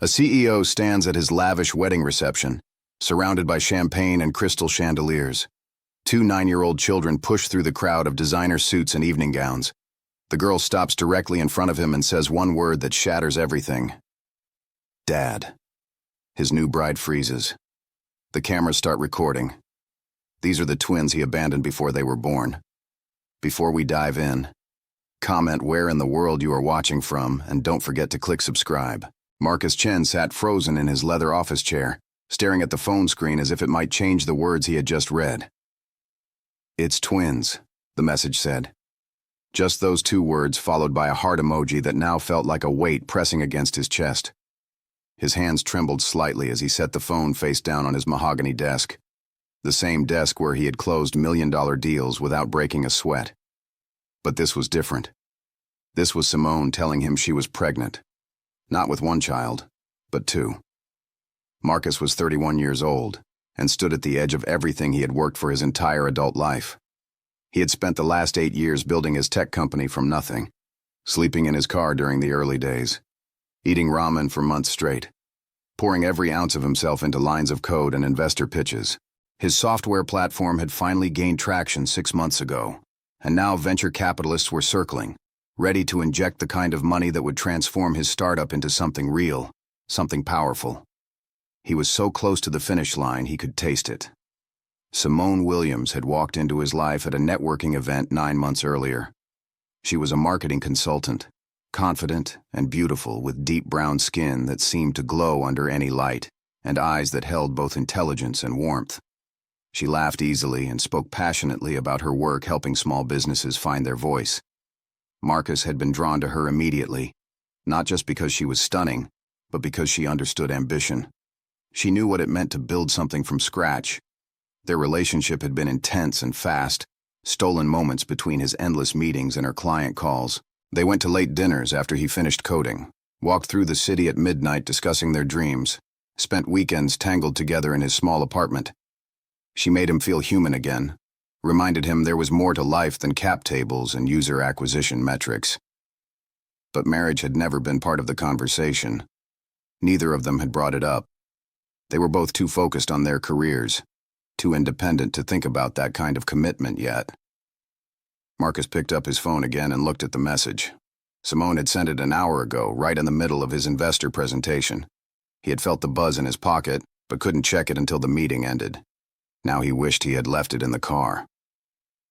A CEO stands at his lavish wedding reception, surrounded by champagne and crystal chandeliers. Two 9-year-old children push through the crowd of designer suits and evening gowns. The girl stops directly in front of him and says one word that shatters everything. Dad. His new bride freezes. The cameras start recording. These are the twins he abandoned before they were born. Before we dive in, comment where in the world you are watching from, and don't forget to click subscribe. Marcus Chen sat frozen in his leather office chair, staring at the phone screen as if it might change the words he had just read. It's twins, the message said. Just those two words followed by a heart emoji that now felt like a weight pressing against his chest. His hands trembled slightly as he set the phone face down on his mahogany desk, the same desk where he had closed million-dollar deals without breaking a sweat. But this was different. This was Simone telling him she was pregnant. Not with one child, but two. Marcus was 31 years old and stood at the edge of everything he had worked for his entire adult life. He had spent the last 8 years building his tech company from nothing, sleeping in his car during the early days, eating ramen for months straight, pouring every ounce of himself into lines of code and investor pitches. His software platform had finally gained traction 6 months ago, and now venture capitalists were circling, ready to inject the kind of money that would transform his startup into something real, something powerful. He was so close to the finish line he could taste it. Simone Williams had walked into his life at a networking event 9 months earlier. She was a marketing consultant, confident and beautiful with deep brown skin that seemed to glow under any light, and eyes that held both intelligence and warmth. She laughed easily and spoke passionately about her work helping small businesses find their voice. Marcus had been drawn to her immediately, not just because she was stunning, but because she understood ambition. She knew what it meant to build something from scratch. Their relationship had been intense and fast, stolen moments between his endless meetings and her client calls. They went to late dinners after he finished coding, walked through the city at midnight discussing their dreams, spent weekends tangled together in his small apartment. She made him feel human again, reminded him there was more to life than cap tables and user acquisition metrics. But marriage had never been part of the conversation. Neither of them had brought it up. They were both too focused on their careers, too independent to think about that kind of commitment yet. Marcus picked up his phone again and looked at the message. Simone had sent it an hour ago, right in the middle of his investor presentation. He had felt the buzz in his pocket, but couldn't check it until the meeting ended. Now he wished he had left it in the car.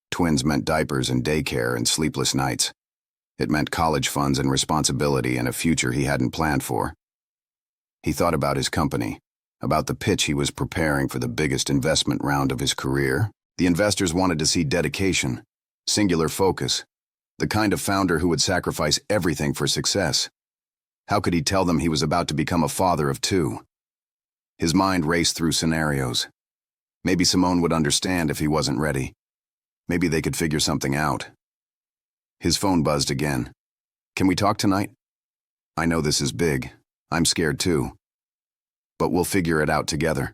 Twins meant diapers and daycare and sleepless nights. It meant college funds and responsibility and a future he hadn't planned for. He thought about his company, about the pitch he was preparing for the biggest investment round of his career. The investors wanted to see dedication, singular focus, the kind of founder who would sacrifice everything for success. How could he tell them he was about to become a father of two? His mind raced through scenarios. Maybe Simone would understand if he wasn't ready. Maybe they could figure something out. His phone buzzed again. Can we talk tonight? I know this is big. I'm scared too. But we'll figure it out together.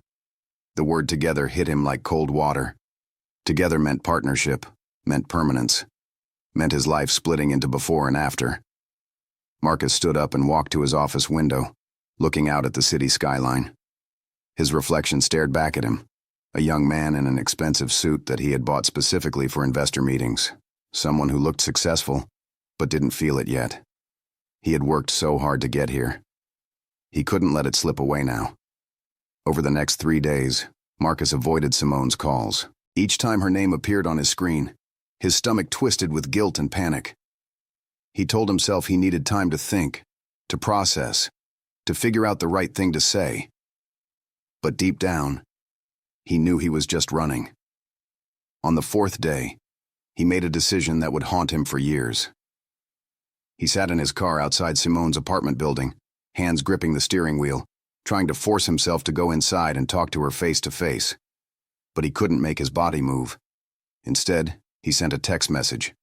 The word together hit him like cold water. Together meant partnership, meant permanence, meant his life splitting into before and after. Marcus stood up and walked to his office window, looking out at the city skyline. His reflection stared back at him. A young man in an expensive suit that he had bought specifically for investor meetings. Someone who looked successful, but didn't feel it yet. He had worked so hard to get here. He couldn't let it slip away now. Over the next 3 days, Marcus avoided Simone's calls. Each time her name appeared on his screen, his stomach twisted with guilt and panic. He told himself he needed time to think, to process, to figure out the right thing to say. But deep down, he knew he was just running. On the 4th day, he made a decision that would haunt him for years. He sat in his car outside Simone's apartment building, hands gripping the steering wheel, trying to force himself to go inside and talk to her face to face. But he couldn't make his body move. Instead, he sent a text message.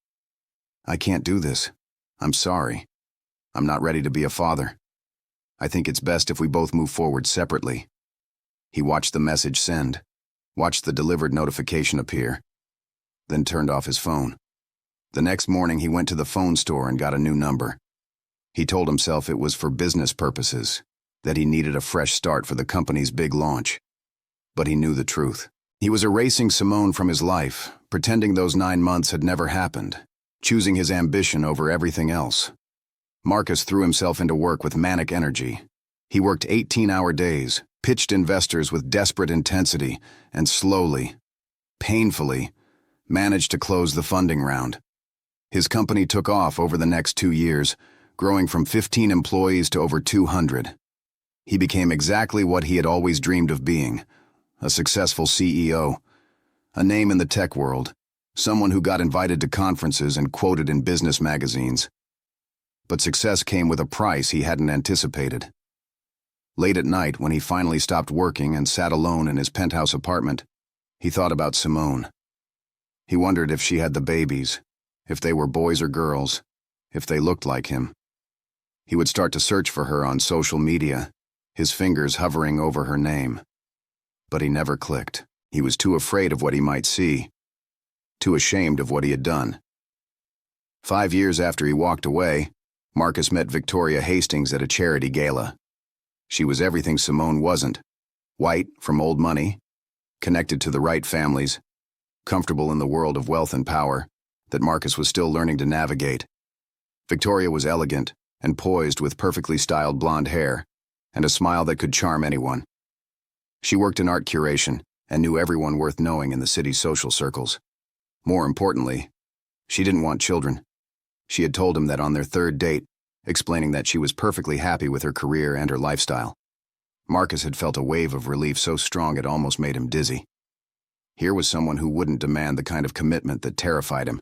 I can't do this. I'm sorry. I'm not ready to be a father. I think it's best if we both move forward separately. He watched the message send, watched the delivered notification appear, then turned off his phone. The next morning, he went to the phone store and got a new number. He told himself it was for business purposes, that he needed a fresh start for the company's big launch. But he knew the truth. He was erasing Simone from his life, pretending those 9 months had never happened, choosing his ambition over everything else. Marcus threw himself into work with manic energy. He worked 18-hour days, pitched investors with desperate intensity, and slowly, painfully, managed to close the funding round. His company took off over the next 2 years, growing from 15 employees to over 200. He became exactly what he had always dreamed of being, a successful CEO, a name in the tech world, someone who got invited to conferences and quoted in business magazines. But success came with a price he hadn't anticipated. Late at night, when he finally stopped working and sat alone in his penthouse apartment, he thought about Simone. He wondered if she had the babies, if they were boys or girls, if they looked like him. He would start to search for her on social media, his fingers hovering over her name. But he never clicked. He was too afraid of what he might see, too ashamed of what he had done. 5 years after he walked away, Marcus met Victoria Hastings at a charity gala. She was everything Simone wasn't: white from old money, connected to the right families, comfortable in the world of wealth and power that Marcus was still learning to navigate. Victoria was elegant and poised with perfectly styled blonde hair and a smile that could charm anyone. She worked in art curation and knew everyone worth knowing in the city's social circles. More importantly, she didn't want children. She had told him that on their 3rd date, explaining that she was perfectly happy with her career and her lifestyle. Marcus had felt a wave of relief so strong it almost made him dizzy. Here was someone who wouldn't demand the kind of commitment that terrified him,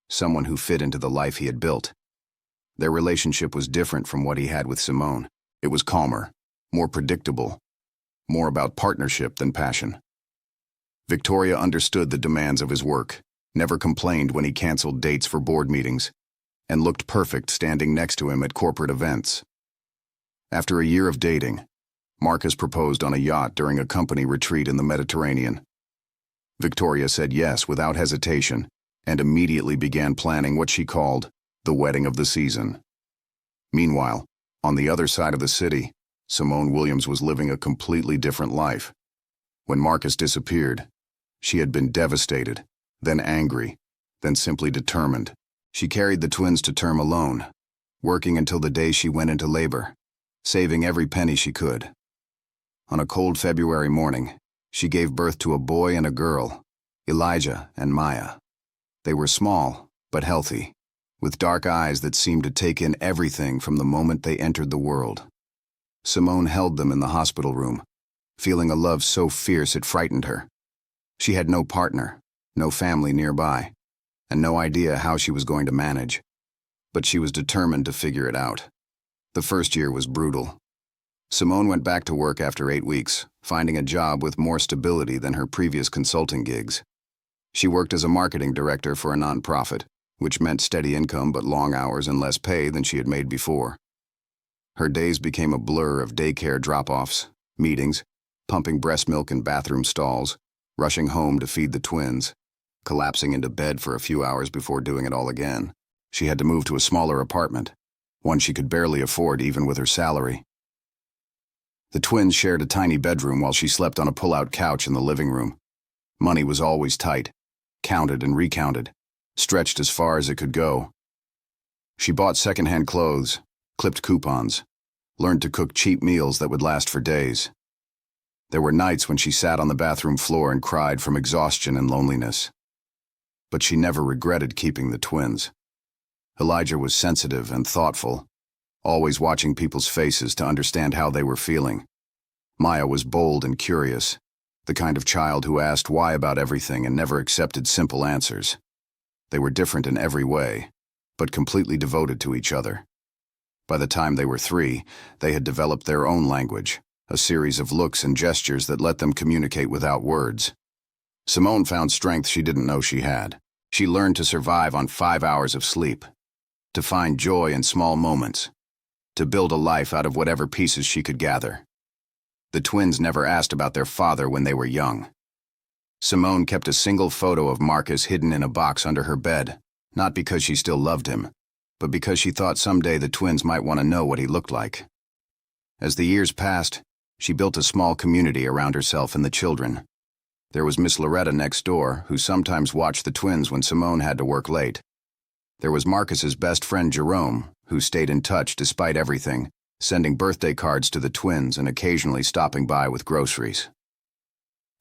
someone who fit into the life he had built. Their relationship was different from what he had with Simone. It was calmer, more predictable, more about partnership than passion. Victoria understood the demands of his work, never complained when he canceled dates for board meetings, and looked perfect standing next to him at corporate events. After a year of dating, Marcus proposed on a yacht during a company retreat in the Mediterranean. Victoria said yes without hesitation and immediately began planning what she called the wedding of the season. Meanwhile, on the other side of the city, Simone Williams was living a completely different life. When Marcus disappeared, she had been devastated, then angry, then simply determined. She carried the twins to term alone, working until the day she went into labor, saving every penny she could. On a cold February morning, she gave birth to a boy and a girl, Elijah and Maya. They were small, but healthy, with dark eyes that seemed to take in everything from the moment they entered the world. Simone held them in the hospital room, feeling a love so fierce it frightened her. She had no partner, no family nearby, and no idea how she was going to manage. But she was determined to figure it out. The first year was brutal. Simone went back to work after 8 weeks, finding a job with more stability than her previous consulting gigs. She worked as a marketing director for a nonprofit, which meant steady income but long hours and less pay than she had made before. Her days became a blur of daycare drop-offs, meetings, pumping breast milk in bathroom stalls, rushing home to feed the twins, collapsing into bed for a few hours before doing it all again. She had to move to a smaller apartment, one she could barely afford even with her salary. The twins shared a tiny bedroom while she slept on a pull-out couch in the living room. Money was always tight, counted and recounted, stretched as far as it could go. She bought secondhand clothes, clipped coupons, learned to cook cheap meals that would last for days. There were nights when she sat on the bathroom floor and cried from exhaustion and loneliness. But she never regretted keeping the twins. Elijah was sensitive and thoughtful, always watching people's faces to understand how they were feeling. Maya was bold and curious, the kind of child who asked why about everything and never accepted simple answers. They were different in every way, but completely devoted to each other. By the time they were 3, they had developed their own language, a series of looks and gestures that let them communicate without words. Simone found strength she didn't know she had. She learned to survive on 5 hours of sleep, to find joy in small moments, to build a life out of whatever pieces she could gather. The twins never asked about their father when they were young. Simone kept a single photo of Marcus hidden in a box under her bed, not because she still loved him, but because she thought someday the twins might want to know what he looked like. As the years passed, she built a small community around herself and the children. There was Miss Loretta next door, who sometimes watched the twins when Simone had to work late. There was Marcus's best friend Jerome, who stayed in touch despite everything, sending birthday cards to the twins and occasionally stopping by with groceries.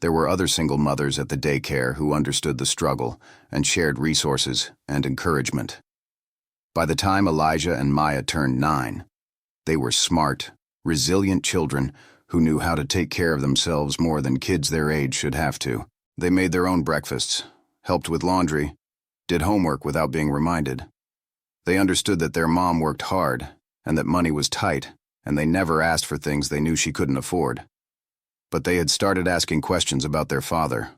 There were other single mothers at the daycare who understood the struggle and shared resources and encouragement. By the time Elijah and Maya turned 9, they were smart, resilient children who knew how to take care of themselves more than kids their age should have to. They made their own breakfasts, helped with laundry, did homework without being reminded. They understood that their mom worked hard and that money was tight, and they never asked for things they knew she couldn't afford. But they had started asking questions about their father.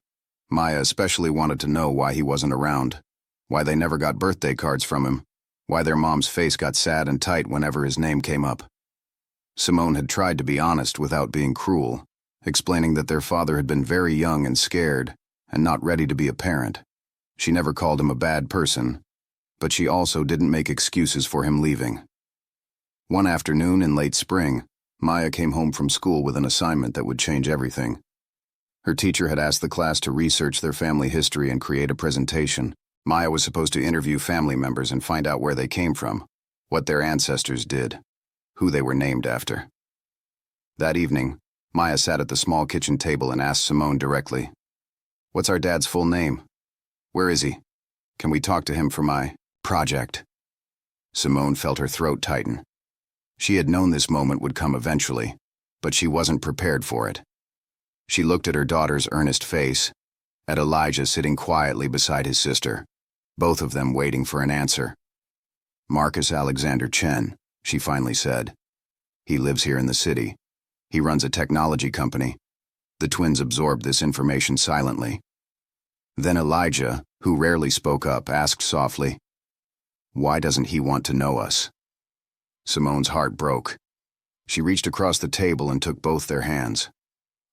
Maya especially wanted to know why he wasn't around, why they never got birthday cards from him, why their mom's face got sad and tight whenever his name came up. Simone had tried to be honest without being cruel, explaining that their father had been very young and scared and not ready to be a parent. She never called him a bad person, but she also didn't make excuses for him leaving. One afternoon in late spring, Maya came home from school with an assignment that would change everything. Her teacher had asked the class to research their family history and create a presentation. Maya was supposed to interview family members and find out where they came from, what their ancestors did, who they were named after. That evening, Maya sat at the small kitchen table and asked Simone directly, "What's our dad's full name? Where is he? Can we talk to him for my project?" Simone felt her throat tighten. She had known this moment would come eventually, but she wasn't prepared for it. She looked at her daughter's earnest face, at Elijah sitting quietly beside his sister, both of them waiting for an answer. "Marcus Alexander Chen," she finally said. "He lives here in the city. He runs a technology company." The twins absorbed this information silently. Then Elijah, who rarely spoke up, asked softly, "Why doesn't he want to know us?" Simone's heart broke. She reached across the table and took both their hands.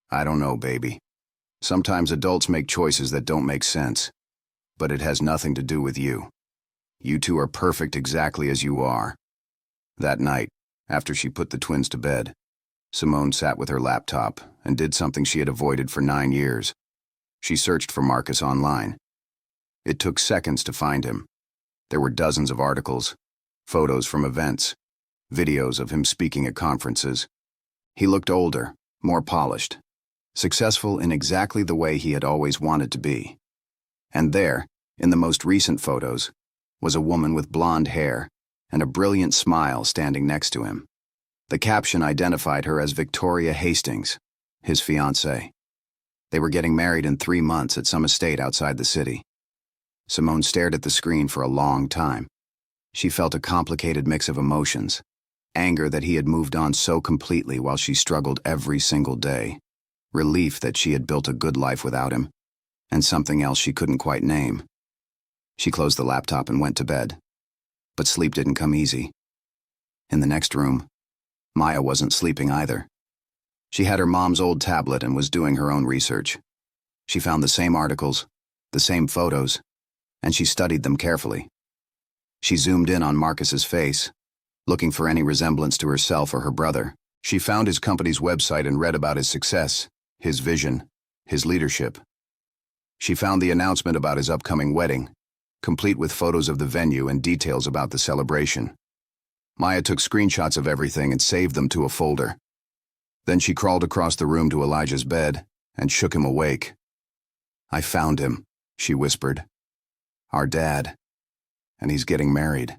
"I don't know, baby. Sometimes adults make choices that don't make sense, but it has nothing to do with you. You two are perfect exactly as you are." That night, after she put the twins to bed, Simone sat with her laptop and did something she had avoided for 9 years. She searched for Marcus online. It took seconds to find him. There were dozens of articles, photos from events, videos of him speaking at conferences. He looked older, more polished, successful in exactly the way he had always wanted to be. And there, in the most recent photos, was a woman with blonde hair and a brilliant smile standing next to him. The caption identified her as Victoria Hastings, his fiancée. They were getting married in 3 months at some estate outside the city. Simone stared at the screen for a long time. She felt a complicated mix of emotions, anger that he had moved on so completely while she struggled every single day, relief that she had built a good life without him, and something else she couldn't quite name. She closed the laptop and went to bed. But sleep didn't come easy. In the next room, Maya wasn't sleeping either. She had her mom's old tablet and was doing her own research. She found the same articles, the same photos, and she studied them carefully. She zoomed in on Marcus's face, looking for any resemblance to herself or her brother. She found his company's website and read about his success, his vision, his leadership. She found the announcement about his upcoming wedding, complete with photos of the venue and details about the celebration. Maya took screenshots of everything and saved them to a folder. Then she crawled across the room to Elijah's bed and shook him awake. "I found him," she whispered. "Our dad. And he's getting married."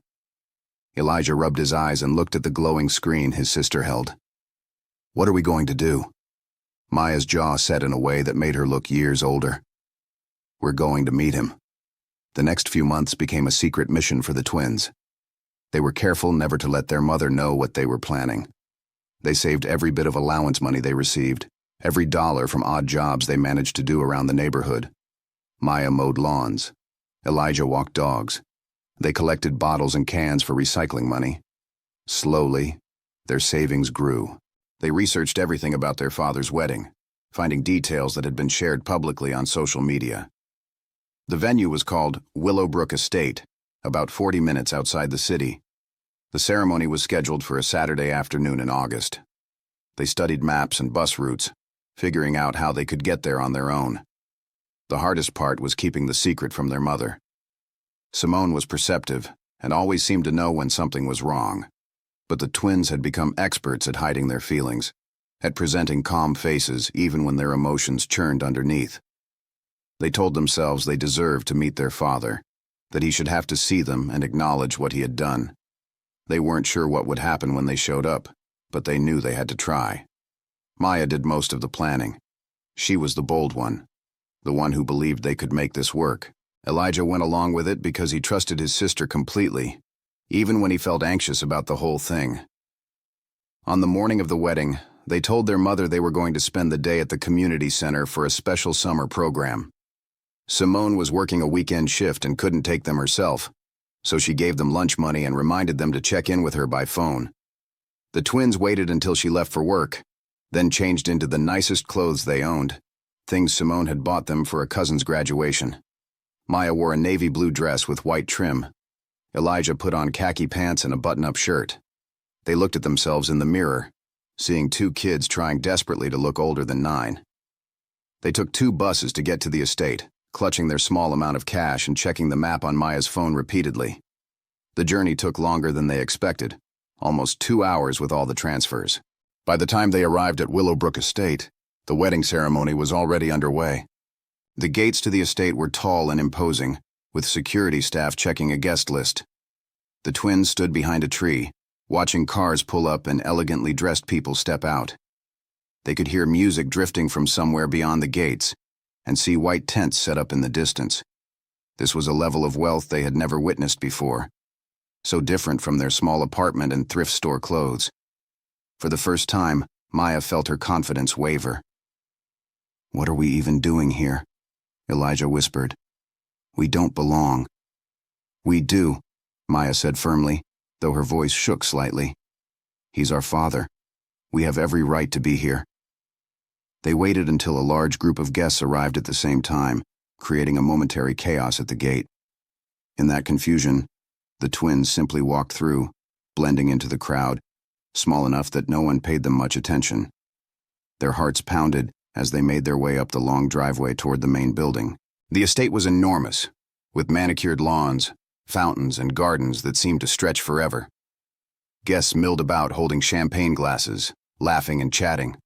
Elijah rubbed his eyes and looked at the glowing screen his sister held. "What are we going to do?" Maya's jaw set in a way that made her look years older. "We're going to meet him." The next few months became a secret mission for the twins. They were careful never to let their mother know what they were planning. They saved every bit of allowance money they received, every dollar from odd jobs they managed to do around the neighborhood. Maya mowed lawns. Elijah walked dogs. They collected bottles and cans for recycling money. Slowly, their savings grew. They researched everything about their father's wedding, finding details that had been shared publicly on social media. The venue was called Willowbrook Estate, about 40 minutes outside the city. The ceremony was scheduled for a Saturday afternoon in August. They studied maps and bus routes, figuring out how they could get there on their own. The hardest part was keeping the secret from their mother. Simone was perceptive and always seemed to know when something was wrong. But the twins had become experts at hiding their feelings, at presenting calm faces even when their emotions churned underneath. They told themselves they deserved to meet their father, that he should have to see them and acknowledge what he had done. They weren't sure what would happen when they showed up, but they knew they had to try. Maya did most of the planning. She was the bold one, the one who believed they could make this work. Elijah went along with it because he trusted his sister completely, even when he felt anxious about the whole thing. On the morning of the wedding, they told their mother they were going to spend the day at the community center for a special summer program. Simone was working a weekend shift and couldn't take them herself, so she gave them lunch money and reminded them to check in with her by phone. The twins waited until she left for work, then changed into the nicest clothes they owned, things Simone had bought them for a cousin's graduation. Maya wore a navy blue dress with white trim. Elijah put on khaki pants and a button-up shirt. They looked at themselves in the mirror, seeing two kids trying desperately to look older than 9. They took 2 buses to get to the estate, clutching their small amount of cash and checking the map on Maya's phone repeatedly. The journey took longer than they expected, almost 2 hours with all the transfers. By the time they arrived at Willowbrook Estate, the wedding ceremony was already underway. The gates to the estate were tall and imposing, with security staff checking a guest list. The twins stood behind a tree, watching cars pull up and elegantly dressed people step out. They could hear music drifting from somewhere beyond the gates and see white tents set up in the distance. This was a level of wealth they had never witnessed before, so different from their small apartment and thrift store clothes. For the first time, Maya felt her confidence waver. "What are we even doing here?" Elijah whispered. "We don't belong." "We do," Maya said firmly, though her voice shook slightly. "He's our father. We have every right to be here." They waited until a large group of guests arrived at the same time, creating a momentary chaos at the gate. In that confusion, the twins simply walked through, blending into the crowd, small enough that no one paid them much attention. Their hearts pounded as they made their way up the long driveway toward the main building. The estate was enormous, with manicured lawns, fountains, and gardens that seemed to stretch forever. Guests milled about holding champagne glasses, laughing and chatting.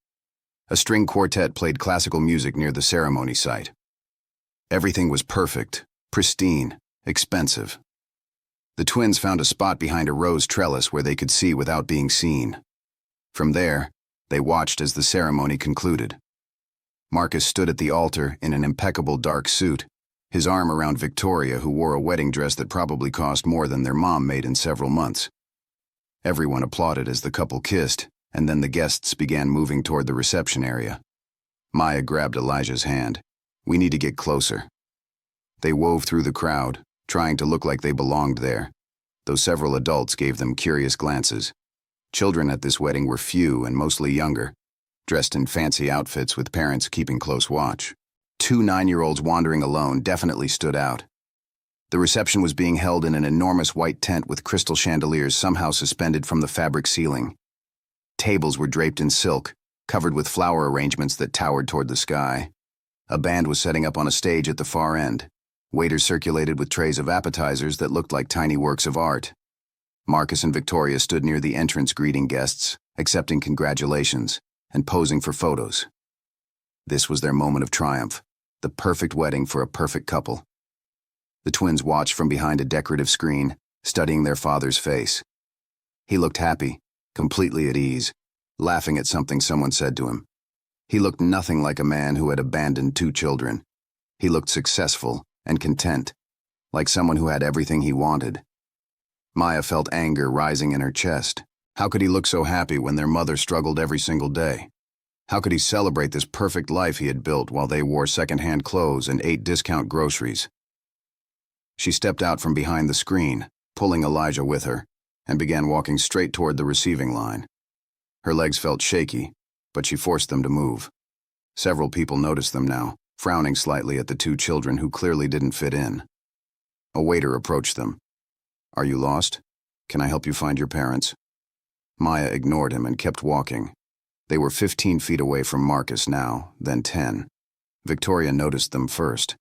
A string quartet played classical music near the ceremony site. Everything was perfect, pristine, expensive. The twins found a spot behind a rose trellis where they could see without being seen. From there, they watched as the ceremony concluded. Marcus stood at the altar in an impeccable dark suit, his arm around Victoria, who wore a wedding dress that probably cost more than their mom made in several months. Everyone applauded as the couple kissed, and then the guests began moving toward the reception area. Maya grabbed Elijah's hand. "We need to get closer." They wove through the crowd, trying to look like they belonged there, though several adults gave them curious glances. Children at this wedding were few and mostly younger, dressed in fancy outfits with parents keeping close watch. 2 9-year-olds wandering alone definitely stood out. The reception was being held in an enormous white tent with crystal chandeliers somehow suspended from the fabric ceiling. Tables were draped in silk, covered with flower arrangements that towered toward the sky. A band was setting up on a stage at the far end. Waiters circulated with trays of appetizers that looked like tiny works of art. Marcus and Victoria stood near the entrance greeting guests, accepting congratulations and posing for photos. This was their moment of triumph, the perfect wedding for a perfect couple. The twins watched from behind a decorative screen, studying their father's face. He looked happy, completely at ease, laughing at something someone said to him. He looked nothing like a man who had abandoned 2 children. He looked successful and content, like someone who had everything he wanted. Maya felt anger rising in her chest. How could he look so happy when their mother struggled every single day? How could he celebrate this perfect life he had built while they wore second-hand clothes and ate discount groceries? She stepped out from behind the screen, pulling Elijah with her, and began walking straight toward the receiving line. Her legs felt shaky, but she forced them to move. Several people noticed them now, frowning slightly at the 2 children who clearly didn't fit in. A waiter approached them. "Are you lost? Can I help you find your parents?" Maya ignored him and kept walking. They were 15 feet away from Marcus now, then 10. Victoria noticed them first.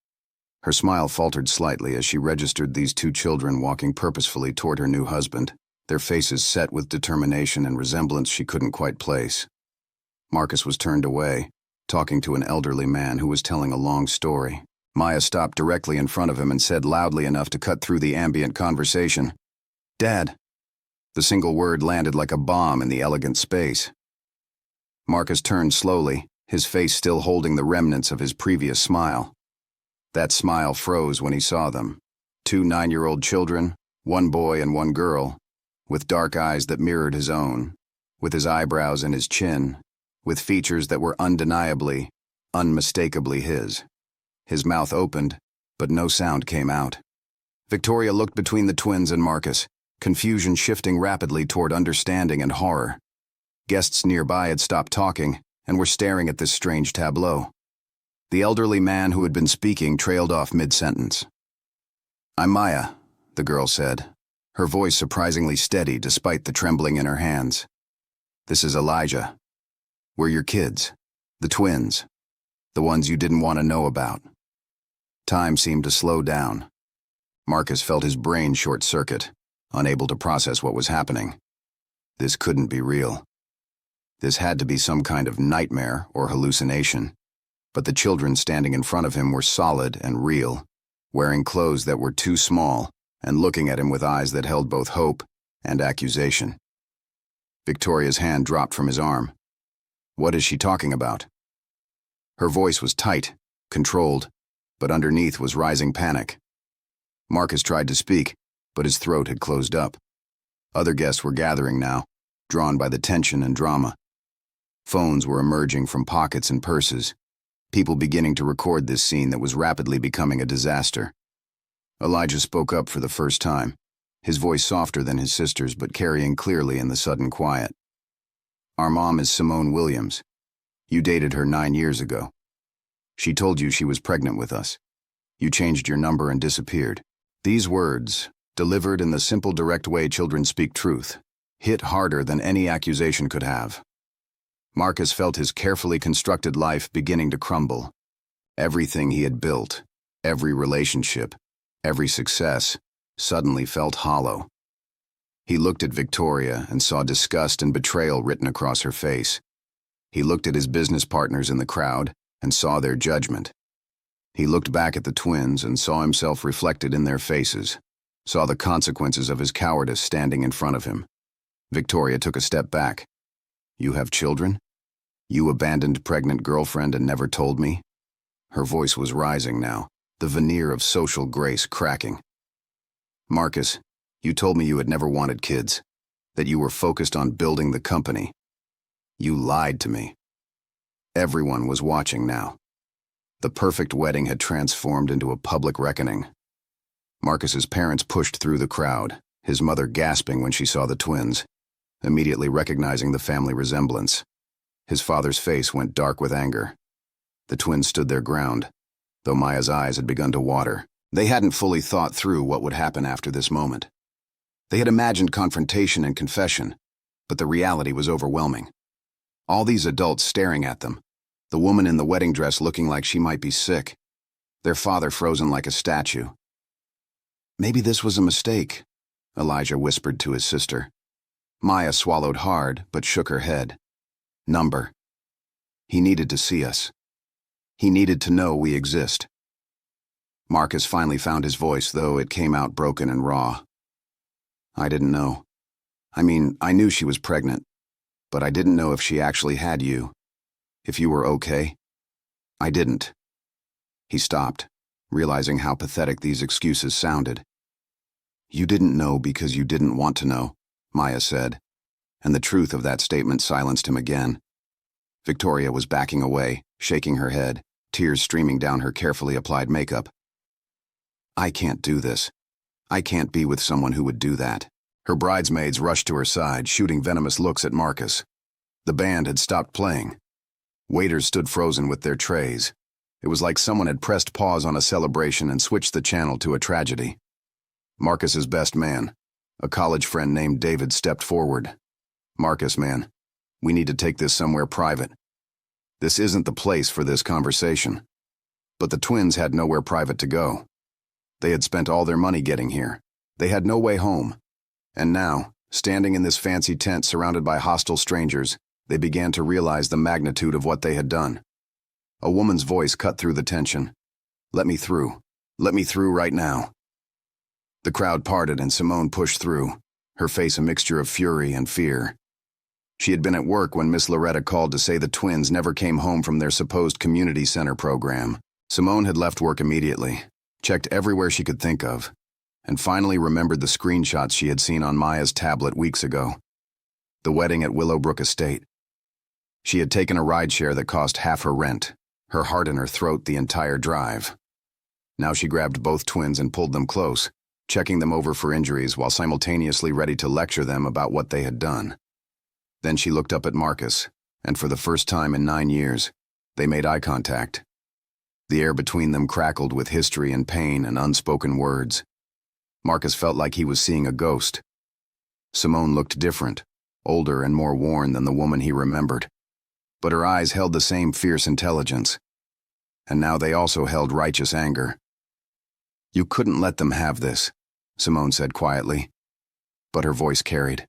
Her smile faltered slightly as she registered these two children walking purposefully toward her new husband, their faces set with determination and resemblance she couldn't quite place. Marcus was turned away, talking to an elderly man who was telling a long story. Maya stopped directly in front of him and said loudly enough to cut through the ambient conversation, "Dad." The single word landed like a bomb in the elegant space. Marcus turned slowly, his face still holding the remnants of his previous smile. That smile froze when he saw them. Two 9-year-old children, one boy and one girl, with dark eyes that mirrored his own, with his eyebrows and his chin, with features that were undeniably, unmistakably his. His mouth opened, but no sound came out. Victoria looked between the twins and Marcus, confusion shifting rapidly toward understanding and horror. Guests nearby had stopped talking and were staring at this strange tableau. The elderly man who had been speaking trailed off mid-sentence. "I'm Maya," the girl said, her voice surprisingly steady despite the trembling in her hands. "This is Elijah. We're your kids, the twins, the ones you didn't want to know about." Time seemed to slow down. Marcus felt his brain short-circuit, unable to process what was happening. This couldn't be real. This had to be some kind of nightmare or hallucination. But the children standing in front of him were solid and real, wearing clothes that were too small and looking at him with eyes that held both hope and accusation. Victoria's hand dropped from his arm. "What is she talking about?" Her voice was tight, controlled, but underneath was rising panic. Marcus tried to speak, but his throat had closed up. Other guests were gathering now, drawn by the tension and drama. Phones were emerging from pockets and purses, people beginning to record this scene that was rapidly becoming a disaster. Elijah spoke up for the first time, his voice softer than his sister's but carrying clearly in the sudden quiet. "Our mom is Simone Williams. You dated her 9 years ago. She told you she was pregnant with us. You changed your number and disappeared." These words, delivered in the simple direct way children speak truth, hit harder than any accusation could have. Marcus felt his carefully constructed life beginning to crumble. Everything he had built, every relationship, every success, suddenly felt hollow. He looked at Victoria and saw disgust and betrayal written across her face. He looked at his business partners in the crowd and saw their judgment. He looked back at the twins and saw himself reflected in their faces, saw the consequences of his cowardice standing in front of him. Victoria took a step back. "You have children? You abandoned pregnant girlfriend and never told me?" Her voice was rising now, the veneer of social grace cracking. "Marcus, you told me you had never wanted kids, that you were focused on building the company. You lied to me." Everyone was watching now. The perfect wedding had transformed into a public reckoning. Marcus's parents pushed through the crowd, his mother gasping when she saw the twins, immediately recognizing the family resemblance. His father's face went dark with anger. The twins stood their ground, though Maya's eyes had begun to water. They hadn't fully thought through what would happen after this moment. They had imagined confrontation and confession, but the reality was overwhelming. All these adults staring at them, the woman in the wedding dress looking like she might be sick, their father frozen like a statue. "Maybe this was a mistake," Elijah whispered to his sister. Maya swallowed hard, but shook her head. "Number. He needed to see us. He needed to know we exist." Marcus finally found his voice, though it came out broken and raw. "I didn't know. I knew she was pregnant, but I didn't know if she actually had you. If you were okay. I didn't." He stopped, realizing how pathetic these excuses sounded. "You didn't know because you didn't want to know," Maya said, and the truth of that statement silenced him again. Victoria was backing away, shaking her head, tears streaming down her carefully applied makeup. "I can't do this. I can't be with someone who would do that." Her bridesmaids rushed to her side, shooting venomous looks at Marcus. The band had stopped playing. Waiters stood frozen with their trays. It was like someone had pressed pause on a celebration and switched the channel to a tragedy. Marcus's best man, a college friend named David, stepped forward. "Marcus, man, We need to take this somewhere private. This isn't the place for this conversation. But the twins had nowhere private to go. They had spent all their money getting here. They had no way home. And now, standing in this fancy tent surrounded by hostile strangers, they began to realize the magnitude of what they had done. A woman's voice cut through the tension. "Let me through. Let me through right now." The crowd parted and Simone pushed through, her face a mixture of fury and fear. She had been at work when Miss Loretta called to say the twins never came home from their supposed community center program. Simone had left work immediately, checked everywhere she could think of, and finally remembered the screenshots she had seen on Maya's tablet weeks ago. The wedding at Willowbrook Estate. She had taken a rideshare that cost half her rent, her heart in her throat the entire drive. Now she grabbed both twins and pulled them close, checking them over for injuries while simultaneously ready to lecture them about what they had done. Then she looked up at Marcus, and for the first time in 9 years, they made eye contact. The air between them crackled with history and pain and unspoken words. Marcus felt like he was seeing a ghost. Simone looked different, older and more worn than the woman he remembered. But her eyes held the same fierce intelligence. And now they also held righteous anger. "You couldn't let them have this," Simone said quietly. But her voice carried.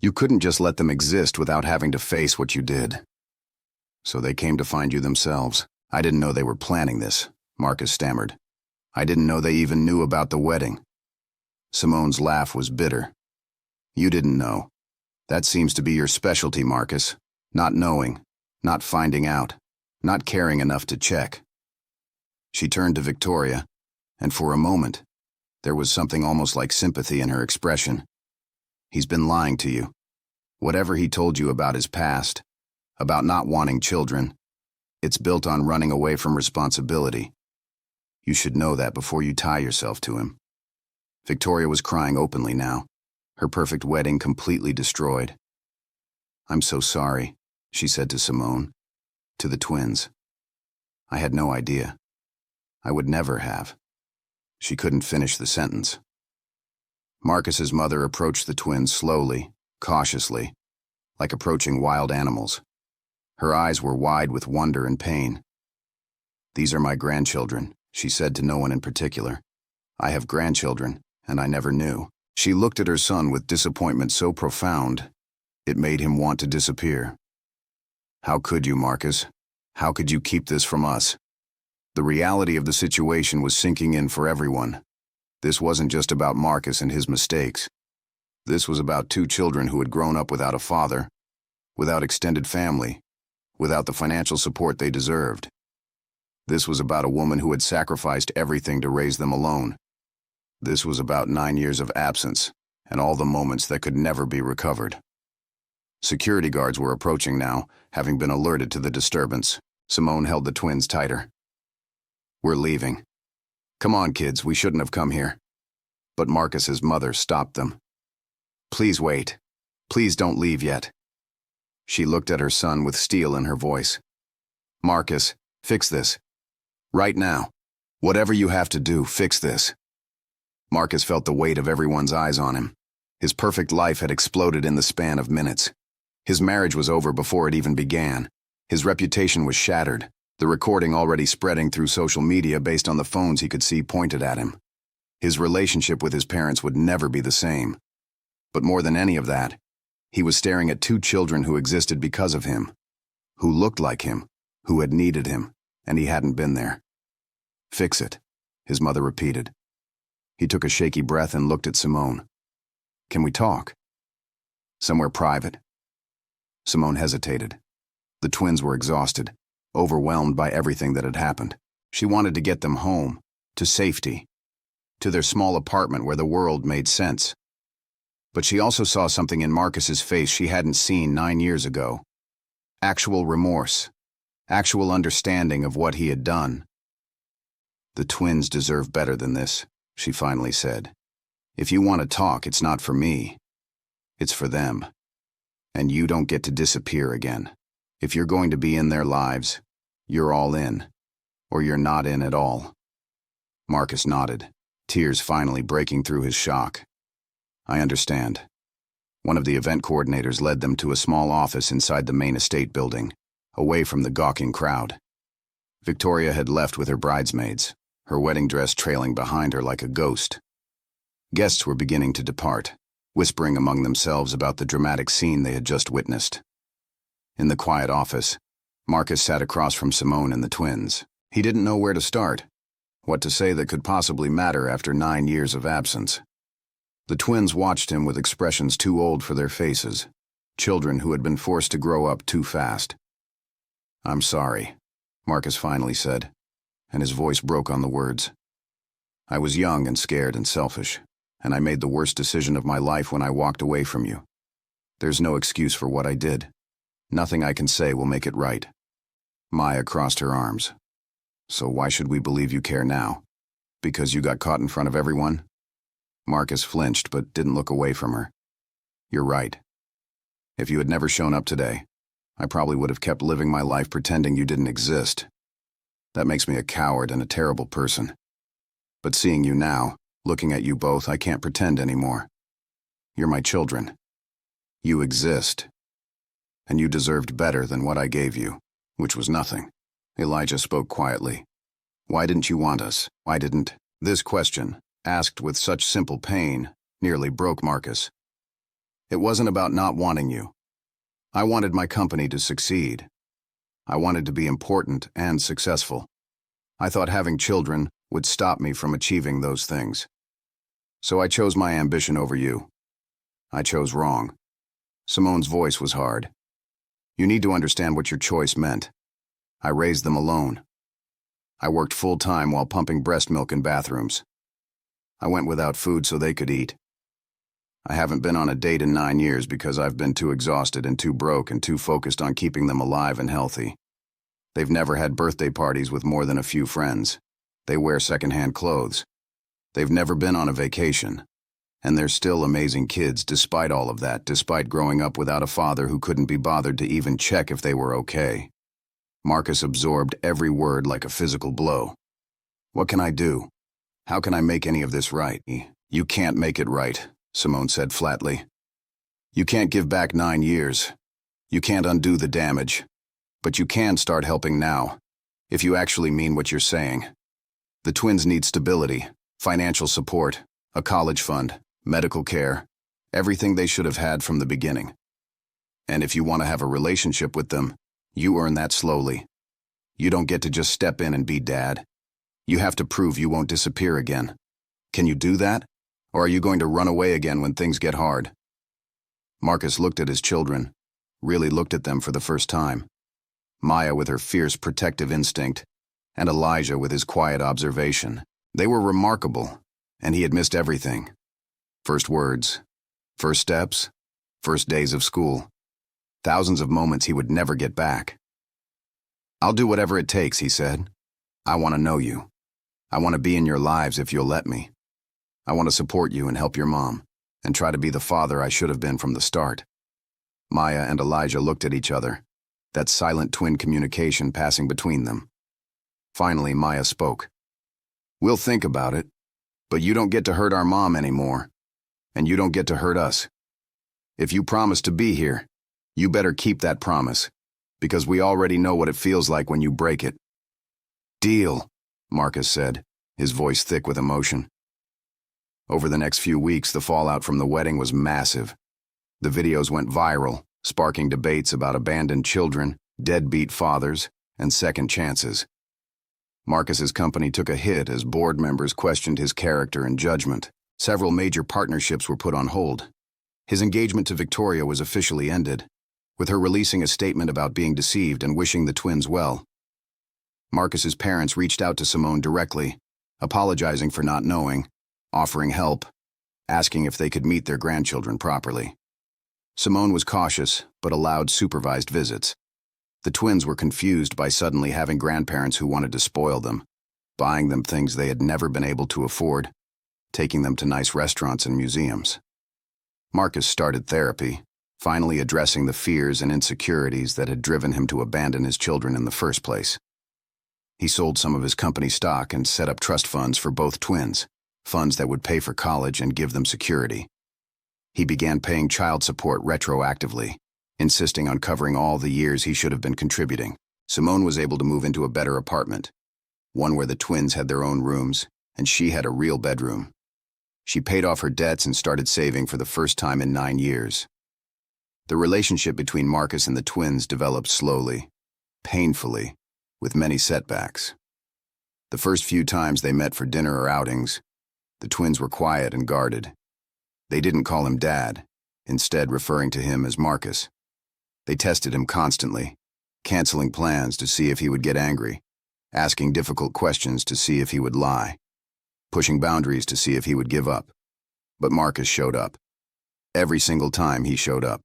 "You couldn't just let them exist without having to face what you did. So they came to find you themselves. I didn't know they were planning this," Marcus stammered. "I didn't know they even knew about the wedding." Simone's laugh was bitter. "You didn't know. That seems to be your specialty, Marcus. Not knowing, not finding out, not caring enough to check." She turned to Victoria, and for a moment, there was something almost like sympathy in her expression. "He's been lying to you. Whatever he told you about his past, about not wanting children, it's built on running away from responsibility. You should know that before you tie yourself to him." Victoria was crying openly now, her perfect wedding completely destroyed. "I'm so sorry," she said to Simone, to the twins. "I had no idea. I would never have." She couldn't finish the sentence. Marcus's mother approached the twins slowly, cautiously, like approaching wild animals. Her eyes were wide with wonder and pain. "These are my grandchildren," she said to no one in particular. "I have grandchildren, and I never knew." She looked at her son with disappointment so profound, it made him want to disappear. "How could you, Marcus? How could you keep this from us?" The reality of the situation was sinking in for everyone. This wasn't just about Marcus and his mistakes. This was about 2 children who had grown up without a father, without extended family, without the financial support they deserved. This was about a woman who had sacrificed everything to raise them alone. This was about 9 years of absence and all the moments that could never be recovered. Security guards were approaching now, having been alerted to the disturbance. Simone held the twins tighter. "We're leaving. Come on, kids, we shouldn't have come here." But Marcus's mother stopped them. "Please wait. Please don't leave yet." She looked at her son with steel in her voice. "Marcus, fix this. Right now. Whatever you have to do, fix this." Marcus felt the weight of everyone's eyes on him. His perfect life had exploded in the span of minutes. His marriage was over before it even began. His reputation was shattered, the recording already spreading through social media based on the phones he could see pointed at him. His relationship with his parents would never be the same. But more than any of that, he was staring at 2 children who existed because of him, who looked like him, who had needed him, and he hadn't been there. "Fix it," his mother repeated. He took a shaky breath and looked at Simone. "Can we talk? Somewhere private?" Simone hesitated. The twins were exhausted, overwhelmed by everything that had happened. She wanted to get them home, to safety, to their small apartment where the world made sense. But she also saw something in Marcus's face she hadn't seen 9 years ago. Actual remorse, actual understanding of what he had done. "The twins deserve better than this," she finally said. "If you want to talk, it's not for me. It's for them. And you don't get to disappear again. If you're going to be in their lives, you're all in, or you're not in at all." Marcus nodded, tears finally breaking through his shock. "I understand. One of the event coordinators led them to a small office inside the main estate building, away from the gawking crowd. Victoria had left with her bridesmaids, her wedding dress trailing behind her like a ghost. Guests were beginning to depart, whispering among themselves about the dramatic scene they had just witnessed. In the quiet office, Marcus sat across from Simone and the twins. He didn't know where to start, what to say that could possibly matter after 9 years of absence. The twins watched him with expressions too old for their faces, children who had been forced to grow up too fast. "I'm sorry," Marcus finally said, and his voice broke on the words. "I was young and scared and selfish, and I made the worst decision of my life when I walked away from you. There's no excuse for what I did. Nothing I can say will make it right." Maya crossed her arms. "So why should we believe you care now? Because you got caught in front of everyone?" Marcus flinched but didn't look away from her. "You're right. If you had never shown up today, I probably would have kept living my life pretending you didn't exist. That makes me a coward and a terrible person. But seeing you now, looking at you both, I can't pretend anymore. You're my children. You exist. And you deserved better than what I gave you, which was nothing." Elijah spoke quietly. "Why didn't you want us? Why didn't—" This question, asked with such simple pain, nearly broke Marcus. "It wasn't about not wanting you. I wanted my company to succeed. I wanted to be important and successful. I thought having children would stop me from achieving those things. So I chose my ambition over you. I chose wrong." Simone's voice was hard. "You need to understand what your choice meant. I raised them alone. I worked full-time while pumping breast milk in bathrooms. I went without food so they could eat. I haven't been on a date in 9 years because I've been too exhausted and too broke and too focused on keeping them alive and healthy. They've never had birthday parties with more than a few friends. They wear secondhand clothes. They've never been on a vacation. And they're still amazing kids despite all of that, despite growing up without a father who couldn't be bothered to even check if they were okay." Marcus absorbed every word like a physical blow. "What can I do? How can I make any of this right?" "You can't make it right," Simone said flatly. "You can't give back 9 years. You can't undo the damage. But you can start helping now, if you actually mean what you're saying. The twins need stability, financial support, a college fund, medical care, everything they should have had from the beginning. And if you want to have a relationship with them, you earn that slowly. You don't get to just step in and be dad. You have to prove you won't disappear again. Can you do that? Or are you going to run away again when things get hard?" Marcus looked at his children, really looked at them for the first time. Maya with her fierce protective instinct, and Elijah with his quiet observation. They were remarkable, and he had missed everything. First words, first steps, first days of school. Thousands of moments he would never get back. "I'll do whatever it takes," he said. "I want to know you. I want to be in your lives if you'll let me. I want to support you and help your mom, and try to be the father I should have been from the start." Maya and Elijah looked at each other, that silent twin communication passing between them. Finally, Maya spoke. "We'll think about it, but you don't get to hurt our mom anymore, and you don't get to hurt us. If you promise to be here, you better keep that promise, because we already know what it feels like when you break it." "Deal," Marcus said, his voice thick with emotion. Over the next few weeks, the fallout from the wedding was massive. The videos went viral, sparking debates about abandoned children, deadbeat fathers, and second chances. Marcus's company took a hit as board members questioned his character and judgment. Several major partnerships were put on hold. His engagement to Victoria was officially ended, with her releasing a statement about being deceived and wishing the twins well. Marcus's parents reached out to Simone directly, apologizing for not knowing, offering help, asking if they could meet their grandchildren properly. Simone was cautious, but allowed supervised visits. The twins were confused by suddenly having grandparents who wanted to spoil them, buying them things they had never been able to afford, taking them to nice restaurants and museums. Marcus started therapy, finally addressing the fears and insecurities that had driven him to abandon his children in the first place. He sold some of his company stock and set up trust funds for both twins, funds that would pay for college and give them security. He began paying child support retroactively, insisting on covering all the years he should have been contributing. Simone was able to move into a better apartment, one where the twins had their own rooms, and she had a real bedroom. She paid off her debts and started saving for the first time in 9 years. The relationship between Marcus and the twins developed slowly, painfully, with many setbacks. The first few times they met for dinner or outings, the twins were quiet and guarded. They didn't call him Dad, instead referring to him as Marcus. They tested him constantly, canceling plans to see if he would get angry, asking difficult questions to see if he would lie, pushing boundaries to see if he would give up. But Marcus showed up. Every single time he showed up.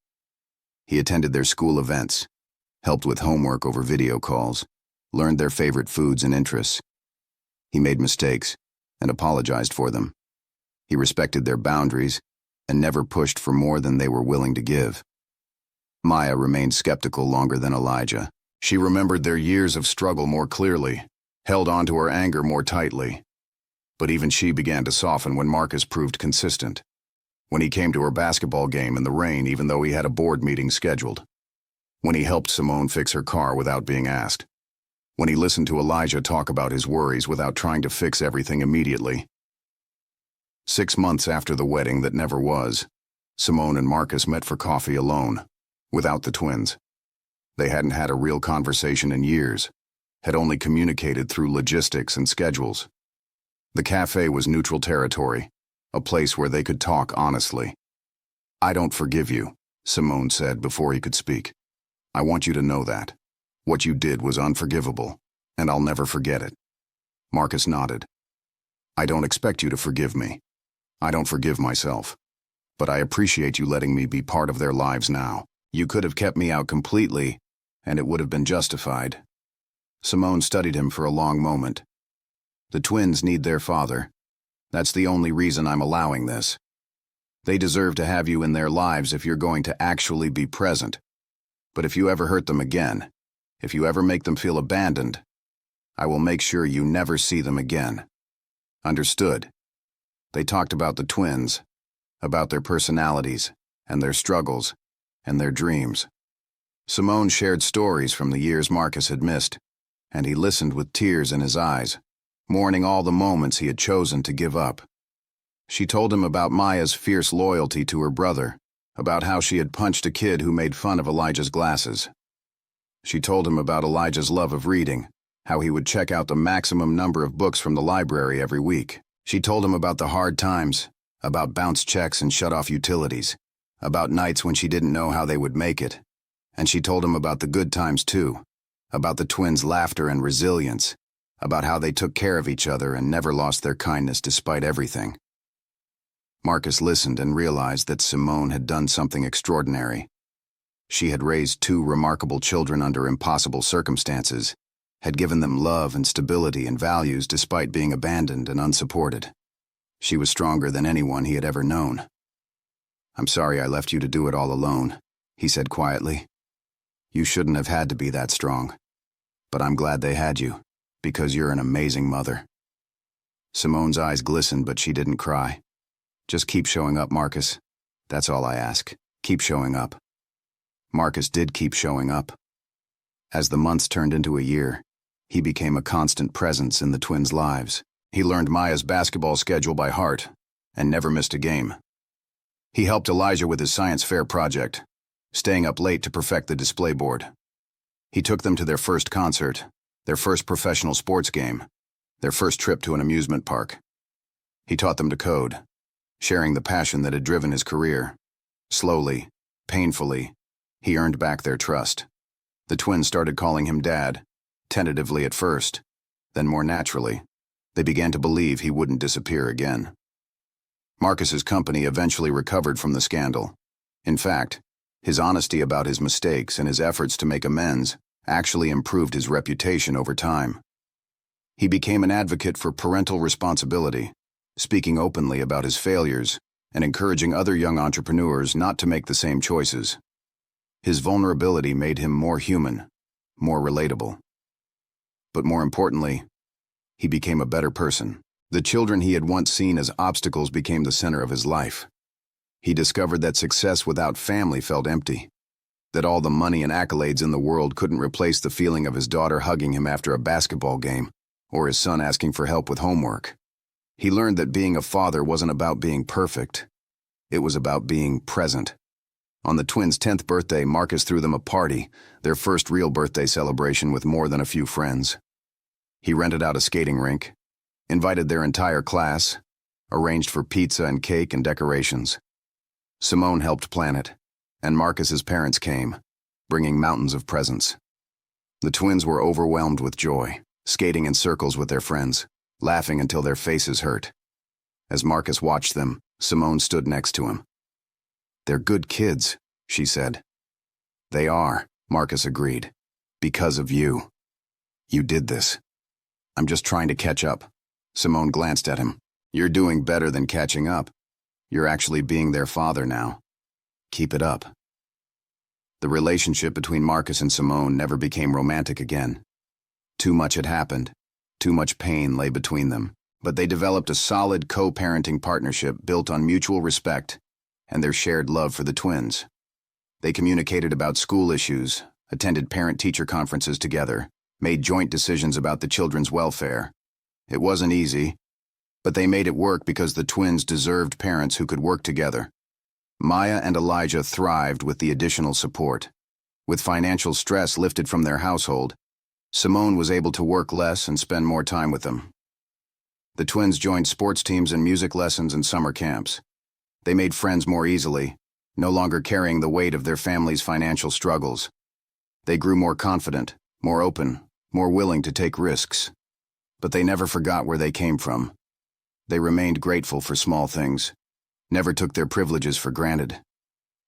He attended their school events, helped with homework over video calls, learned their favorite foods and interests. He made mistakes and apologized for them. He respected their boundaries and never pushed for more than they were willing to give. Maya remained skeptical longer than Elijah. She remembered their years of struggle more clearly, held on to her anger more tightly. But even she began to soften when Marcus proved consistent. When he came to her basketball game in the rain even though he had a board meeting scheduled. When he helped Simone fix her car without being asked. When he listened to Elijah talk about his worries without trying to fix everything immediately. 6 months after the wedding that never was, Simone and Marcus met for coffee alone, without the twins. They hadn't had a real conversation in years, had only communicated through logistics and schedules. The cafe was neutral territory, a place where they could talk honestly. "I don't forgive you," Simone said before he could speak. "I want you to know that. What you did was unforgivable, and I'll never forget it." Marcus nodded. "I don't expect you to forgive me. I don't forgive myself. But I appreciate you letting me be part of their lives now. You could have kept me out completely, and it would have been justified." Simone studied him for a long moment. "The twins need their father. That's the only reason I'm allowing this. They deserve to have you in their lives if you're going to actually be present. But if you ever hurt them again, if you ever make them feel abandoned, I will make sure you never see them again. Understood?" They talked about the twins, about their personalities, and their struggles, and their dreams. Simone shared stories from the years Marcus had missed, and he listened with tears in his eyes, mourning all the moments he had chosen to give up. She told him about Maya's fierce loyalty to her brother, about how she had punched a kid who made fun of Elijah's glasses. She told him about Elijah's love of reading, how he would check out the maximum number of books from the library every week. She told him about the hard times, about bounced checks and shut-off utilities, about nights when she didn't know how they would make it. And she told him about the good times too, about the twins' laughter and resilience, about how they took care of each other and never lost their kindness despite everything. Marcus listened and realized that Simone had done something extraordinary. She had raised 2 remarkable children under impossible circumstances, had given them love and stability and values despite being abandoned and unsupported. She was stronger than anyone he had ever known. "I'm sorry I left you to do it all alone," he said quietly. "You shouldn't have had to be that strong. But I'm glad they had you, because you're an amazing mother." Simone's eyes glistened, but she didn't cry. "Just keep showing up, Marcus. That's all I ask. Keep showing up." Marcus did keep showing up. As the months turned into a year, he became a constant presence in the twins' lives. He learned Maya's basketball schedule by heart and never missed a game. He helped Elijah with his science fair project, staying up late to perfect the display board. He took them to their first concert, their first professional sports game, their first trip to an amusement park. He taught them to code, sharing the passion that had driven his career. Slowly, painfully, he earned back their trust. The twins started calling him Dad, tentatively at first, then more naturally. They began to believe he wouldn't disappear again. Marcus's company eventually recovered from the scandal. In fact, his honesty about his mistakes and his efforts to make amends actually improved his reputation over time. He became an advocate for parental responsibility, speaking openly about his failures and encouraging other young entrepreneurs not to make the same choices. His vulnerability made him more human, more relatable. But more importantly, he became a better person. The children he had once seen as obstacles became the center of his life. He discovered that success without family felt empty, that all the money and accolades in the world couldn't replace the feeling of his daughter hugging him after a basketball game, or his son asking for help with homework. He learned that being a father wasn't about being perfect. It was about being present. On the twins' 10th birthday, Marcus threw them a party, their first real birthday celebration with more than a few friends. He rented out a skating rink, invited their entire class, arranged for pizza and cake and decorations. Simone helped plan it, and Marcus's parents came, bringing mountains of presents. The twins were overwhelmed with joy, skating in circles with their friends, laughing until their faces hurt. As Marcus watched them, Simone stood next to him. "They're good kids," she said. "They are," Marcus agreed. "Because of you. You did this." "I'm just trying to catch up." Simone glanced at him. "You're doing better than catching up. You're actually being their father now. Keep it up." The relationship between Marcus and Simone never became romantic again. Too much had happened. Too much pain lay between them. But they developed a solid co-parenting partnership built on mutual respect and their shared love for the twins. They communicated about school issues, attended parent-teacher conferences together, made joint decisions about the children's welfare. It wasn't easy, but they made it work because the twins deserved parents who could work together. Maya and Elijah thrived with the additional support. With financial stress lifted from their household, Simone was able to work less and spend more time with them. The twins joined sports teams and music lessons and summer camps. They made friends more easily, no longer carrying the weight of their family's financial struggles. They grew more confident, more open, more willing to take risks. But they never forgot where they came from. They remained grateful for small things, never took their privileges for granted,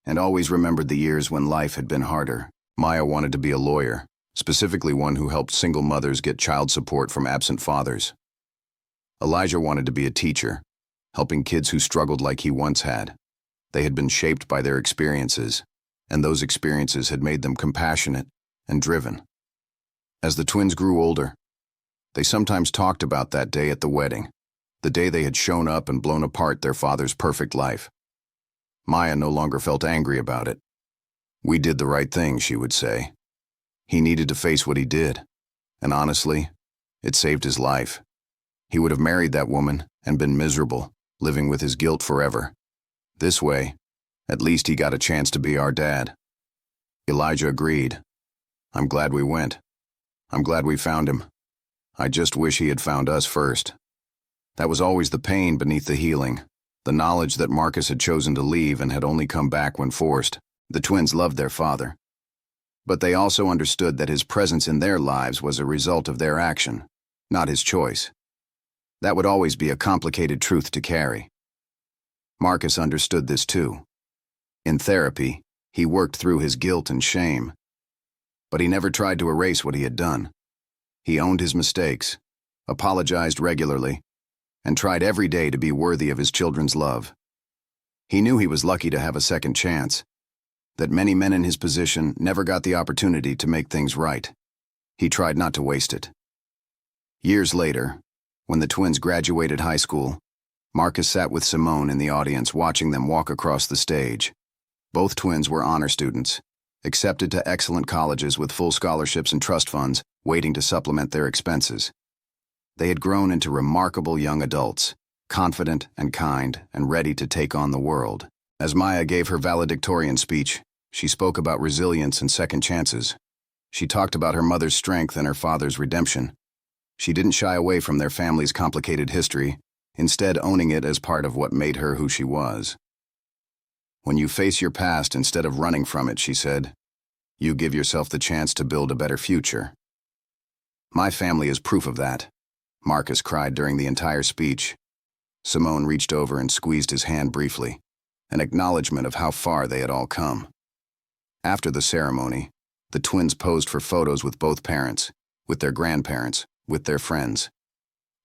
and always remembered the years when life had been harder. Maya wanted to be a lawyer, specifically one who helped single mothers get child support from absent fathers. Elijah wanted to be a teacher, helping kids who struggled like he once had. They had been shaped by their experiences, and those experiences had made them compassionate and driven. As the twins grew older, they sometimes talked about that day at the wedding, the day they had shown up and blown apart their father's perfect life. Maya no longer felt angry about it. "We did the right thing," she would say. "He needed to face what he did, and honestly, it saved his life. He would have married that woman and been miserable, living with his guilt forever. This way, at least he got a chance to be our dad." Elijah agreed. "I'm glad we went. I'm glad we found him. I just wish he had found us first." That was always the pain beneath the healing, the knowledge that Marcus had chosen to leave and had only come back when forced. The twins loved their father, but they also understood that his presence in their lives was a result of their action, not his choice. That would always be a complicated truth to carry. Marcus understood this too. In therapy, he worked through his guilt and shame, but he never tried to erase what he had done. He owned his mistakes, apologized regularly, and tried every day to be worthy of his children's love. He knew he was lucky to have a second chance, that many men in his position never got the opportunity to make things right. He tried not to waste it. Years later, when the twins graduated high school, Marcus sat with Simone in the audience watching them walk across the stage. Both twins were honor students, accepted to excellent colleges with full scholarships and trust funds, waiting to supplement their expenses. They had grown into remarkable young adults, confident and kind and ready to take on the world. As Maya gave her valedictorian speech, she spoke about resilience and second chances. She talked about her mother's strength and her father's redemption. She didn't shy away from their family's complicated history, instead owning it as part of what made her who she was. "When you face your past instead of running from it," she said, "you give yourself the chance to build a better future." "My family is proof of that," Marcus cried during the entire speech. Simone reached over and squeezed his hand briefly, an acknowledgement of how far they had all come. After the ceremony, the twins posed for photos with both parents, with their grandparents, with their friends.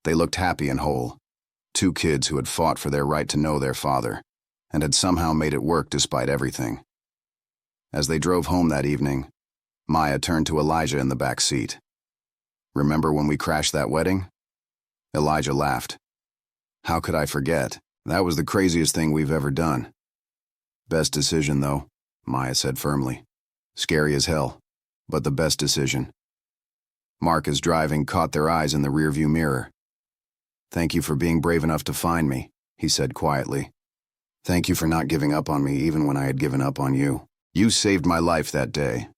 They looked happy and whole, two kids who had fought for their right to know their father, and had somehow made it work despite everything. As they drove home that evening, Maya turned to Elijah in the back seat. "Remember when we crashed that wedding?" Elijah laughed. "How could I forget? That was the craziest thing we've ever done. Best decision, though, Maya said firmly. Scary as hell, but the best decision. Marcus, driving, caught their eyes in the rearview mirror. Thank you for being brave enough to find me, he said quietly. Thank you for not giving up on me even when I had given up on you. You saved my life that day.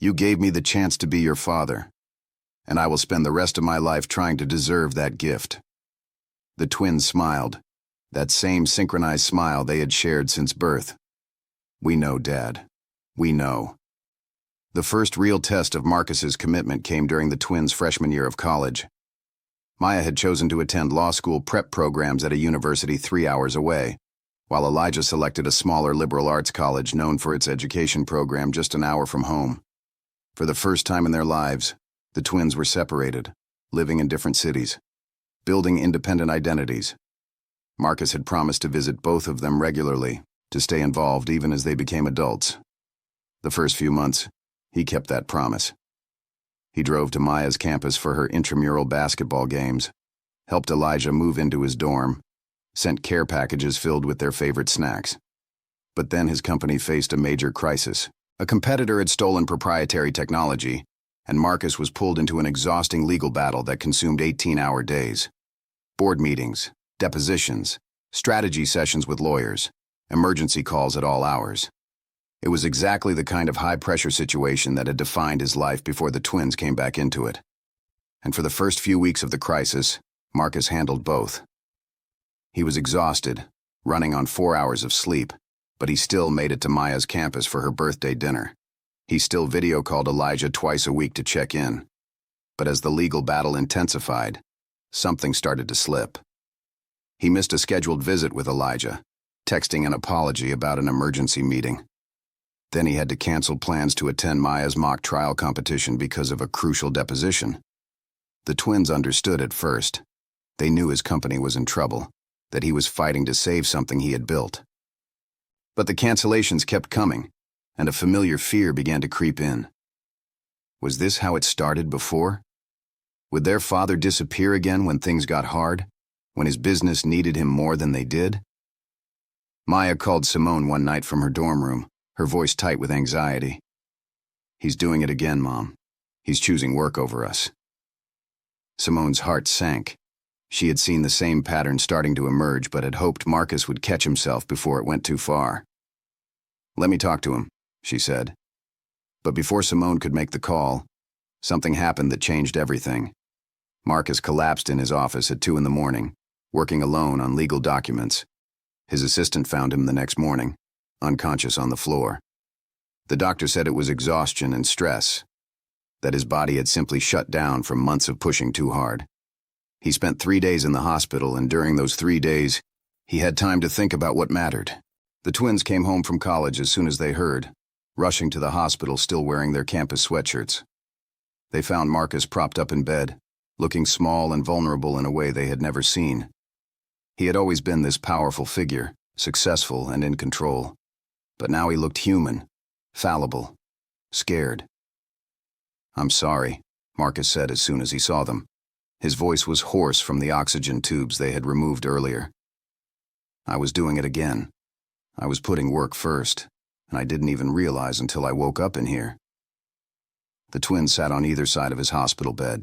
You gave me the chance to be your father, and I will spend the rest of my life trying to deserve that gift. The twins smiled, that same synchronized smile they had shared since birth. We know, Dad. We know. The first real test of Marcus's commitment came during the twins' freshman year of college. Maya had chosen to attend law school prep programs at a university 3 hours away, while Elijah selected a smaller liberal arts college known for its education program just an hour from home. For the first time in their lives, the twins were separated, living in different cities, building independent identities. Marcus had promised to visit both of them regularly, to stay involved even as they became adults. The first few months, he kept that promise. He drove to Maya's campus for her intramural basketball games, helped Elijah move into his dorm, sent care packages filled with their favorite snacks. But then his company faced a major crisis. A competitor had stolen proprietary technology, and Marcus was pulled into an exhausting legal battle that consumed 18-hour days. Board meetings, depositions, strategy sessions with lawyers, emergency calls at all hours. It was exactly the kind of high-pressure situation that had defined his life before the twins came back into it. And for the first few weeks of the crisis, Marcus handled both. He was exhausted, running on 4 hours of sleep, but he still made it to Maya's campus for her birthday dinner. He still video called Elijah twice a week to check in. But as the legal battle intensified, something started to slip. He missed a scheduled visit with Elijah, texting an apology about an emergency meeting. Then he had to cancel plans to attend Maya's mock trial competition because of a crucial deposition. The twins understood at first. They knew his company was in trouble, that he was fighting to save something he had built. But the cancellations kept coming, and a familiar fear began to creep in. Was this how it started before? Would their father disappear again when things got hard, when his business needed him more than they did? Maya called Simone one night from her dorm room, her voice tight with anxiety. He's doing it again, Mom. He's choosing work over us. Simone's heart sank. She had seen the same pattern starting to emerge, but had hoped Marcus would catch himself before it went too far. Let me talk to him, she said. But before Simone could make the call, something happened that changed everything. Marcus collapsed in his office at 2 a.m, working alone on legal documents. His assistant found him the next morning, unconscious on the floor. The doctor said it was exhaustion and stress, that his body had simply shut down from months of pushing too hard. He spent 3 days in the hospital, and during those 3 days, he had time to think about what mattered. The twins came home from college as soon as they heard, rushing to the hospital still wearing their campus sweatshirts. They found Marcus propped up in bed, looking small and vulnerable in a way they had never seen. He had always been this powerful figure, successful and in control. But now he looked human, fallible, scared. I'm sorry, Marcus said as soon as he saw them. His voice was hoarse from the oxygen tubes they had removed earlier. I was doing it again. I was putting work first, and I didn't even realize until I woke up in here. The twins sat on either side of his hospital bed.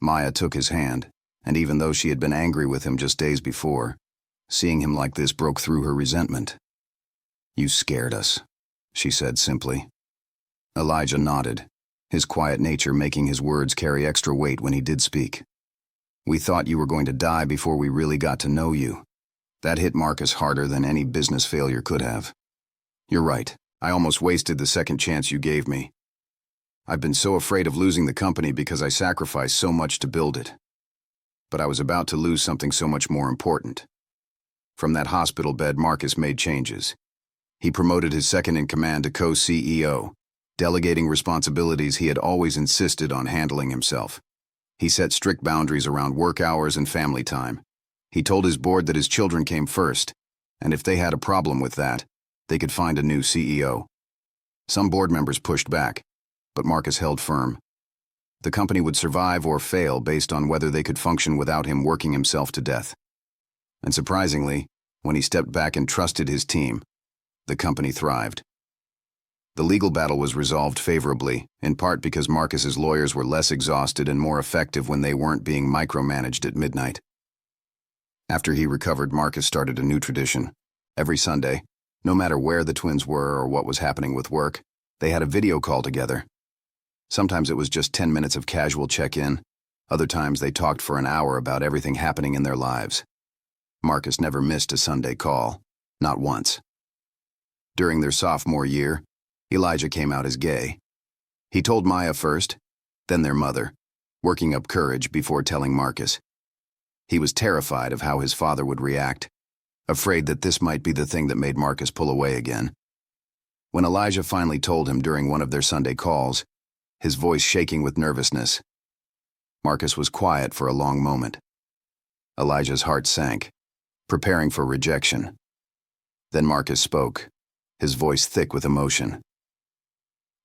Maya took his hand, and even though she had been angry with him just days before, seeing him like this broke through her resentment. You scared us, she said simply. Elijah nodded, his quiet nature making his words carry extra weight when he did speak. We thought you were going to die before we really got to know you. That hit Marcus harder than any business failure could have. You're right, I almost wasted the second chance you gave me. I've been so afraid of losing the company because I sacrificed so much to build it. But I was about to lose something so much more important. From that hospital bed, Marcus made changes. He promoted his second-in-command to co-CEO, delegating responsibilities he had always insisted on handling himself. He set strict boundaries around work hours and family time. He told his board that his children came first, and if they had a problem with that, they could find a new CEO. Some board members pushed back, but Marcus held firm. The company would survive or fail based on whether they could function without him working himself to death. And surprisingly, when he stepped back and trusted his team, The company thrived. The legal battle was resolved favorably, in part because Marcus's lawyers were less exhausted and more effective when they weren't being micromanaged at midnight. After he recovered, Marcus started a new tradition. Every Sunday, no matter where the twins were or what was happening with work, they had a video call together. Sometimes it was just 10 minutes of casual check-in. Other times they talked for an hour about everything happening in their lives. Marcus never missed a Sunday call, not once. During their sophomore year, Elijah came out as gay. He told Maya first, then their mother, working up courage before telling Marcus. He was terrified of how his father would react, afraid that this might be the thing that made Marcus pull away again. When Elijah finally told him during one of their Sunday calls, his voice shaking with nervousness, Marcus was quiet for a long moment. Elijah's heart sank, preparing for rejection. Then Marcus spoke, his voice thick with emotion.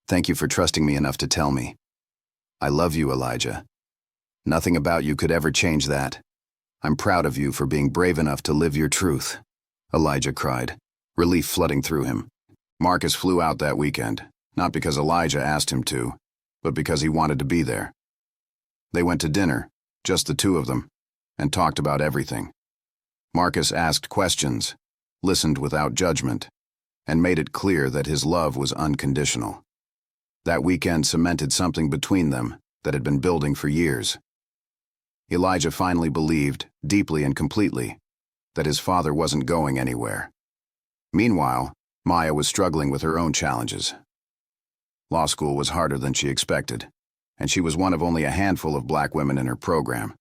"Thank you for trusting me enough to tell me. I love you, Elijah. Nothing about you could ever change that. I'm proud of you for being brave enough to live your truth," Elijah cried, relief flooding through him. Marcus flew out that weekend, not because Elijah asked him to, but because he wanted to be there. They went to dinner, just the two of them, and talked about everything. Marcus asked questions, listened without judgment, and made it clear that his love was unconditional. That weekend cemented something between them that had been building for years. Elijah finally believed, deeply and completely, that his father wasn't going anywhere. Meanwhile, Maya was struggling with her own challenges. Law school was harder than she expected, and she was one of only a handful of black women in her program.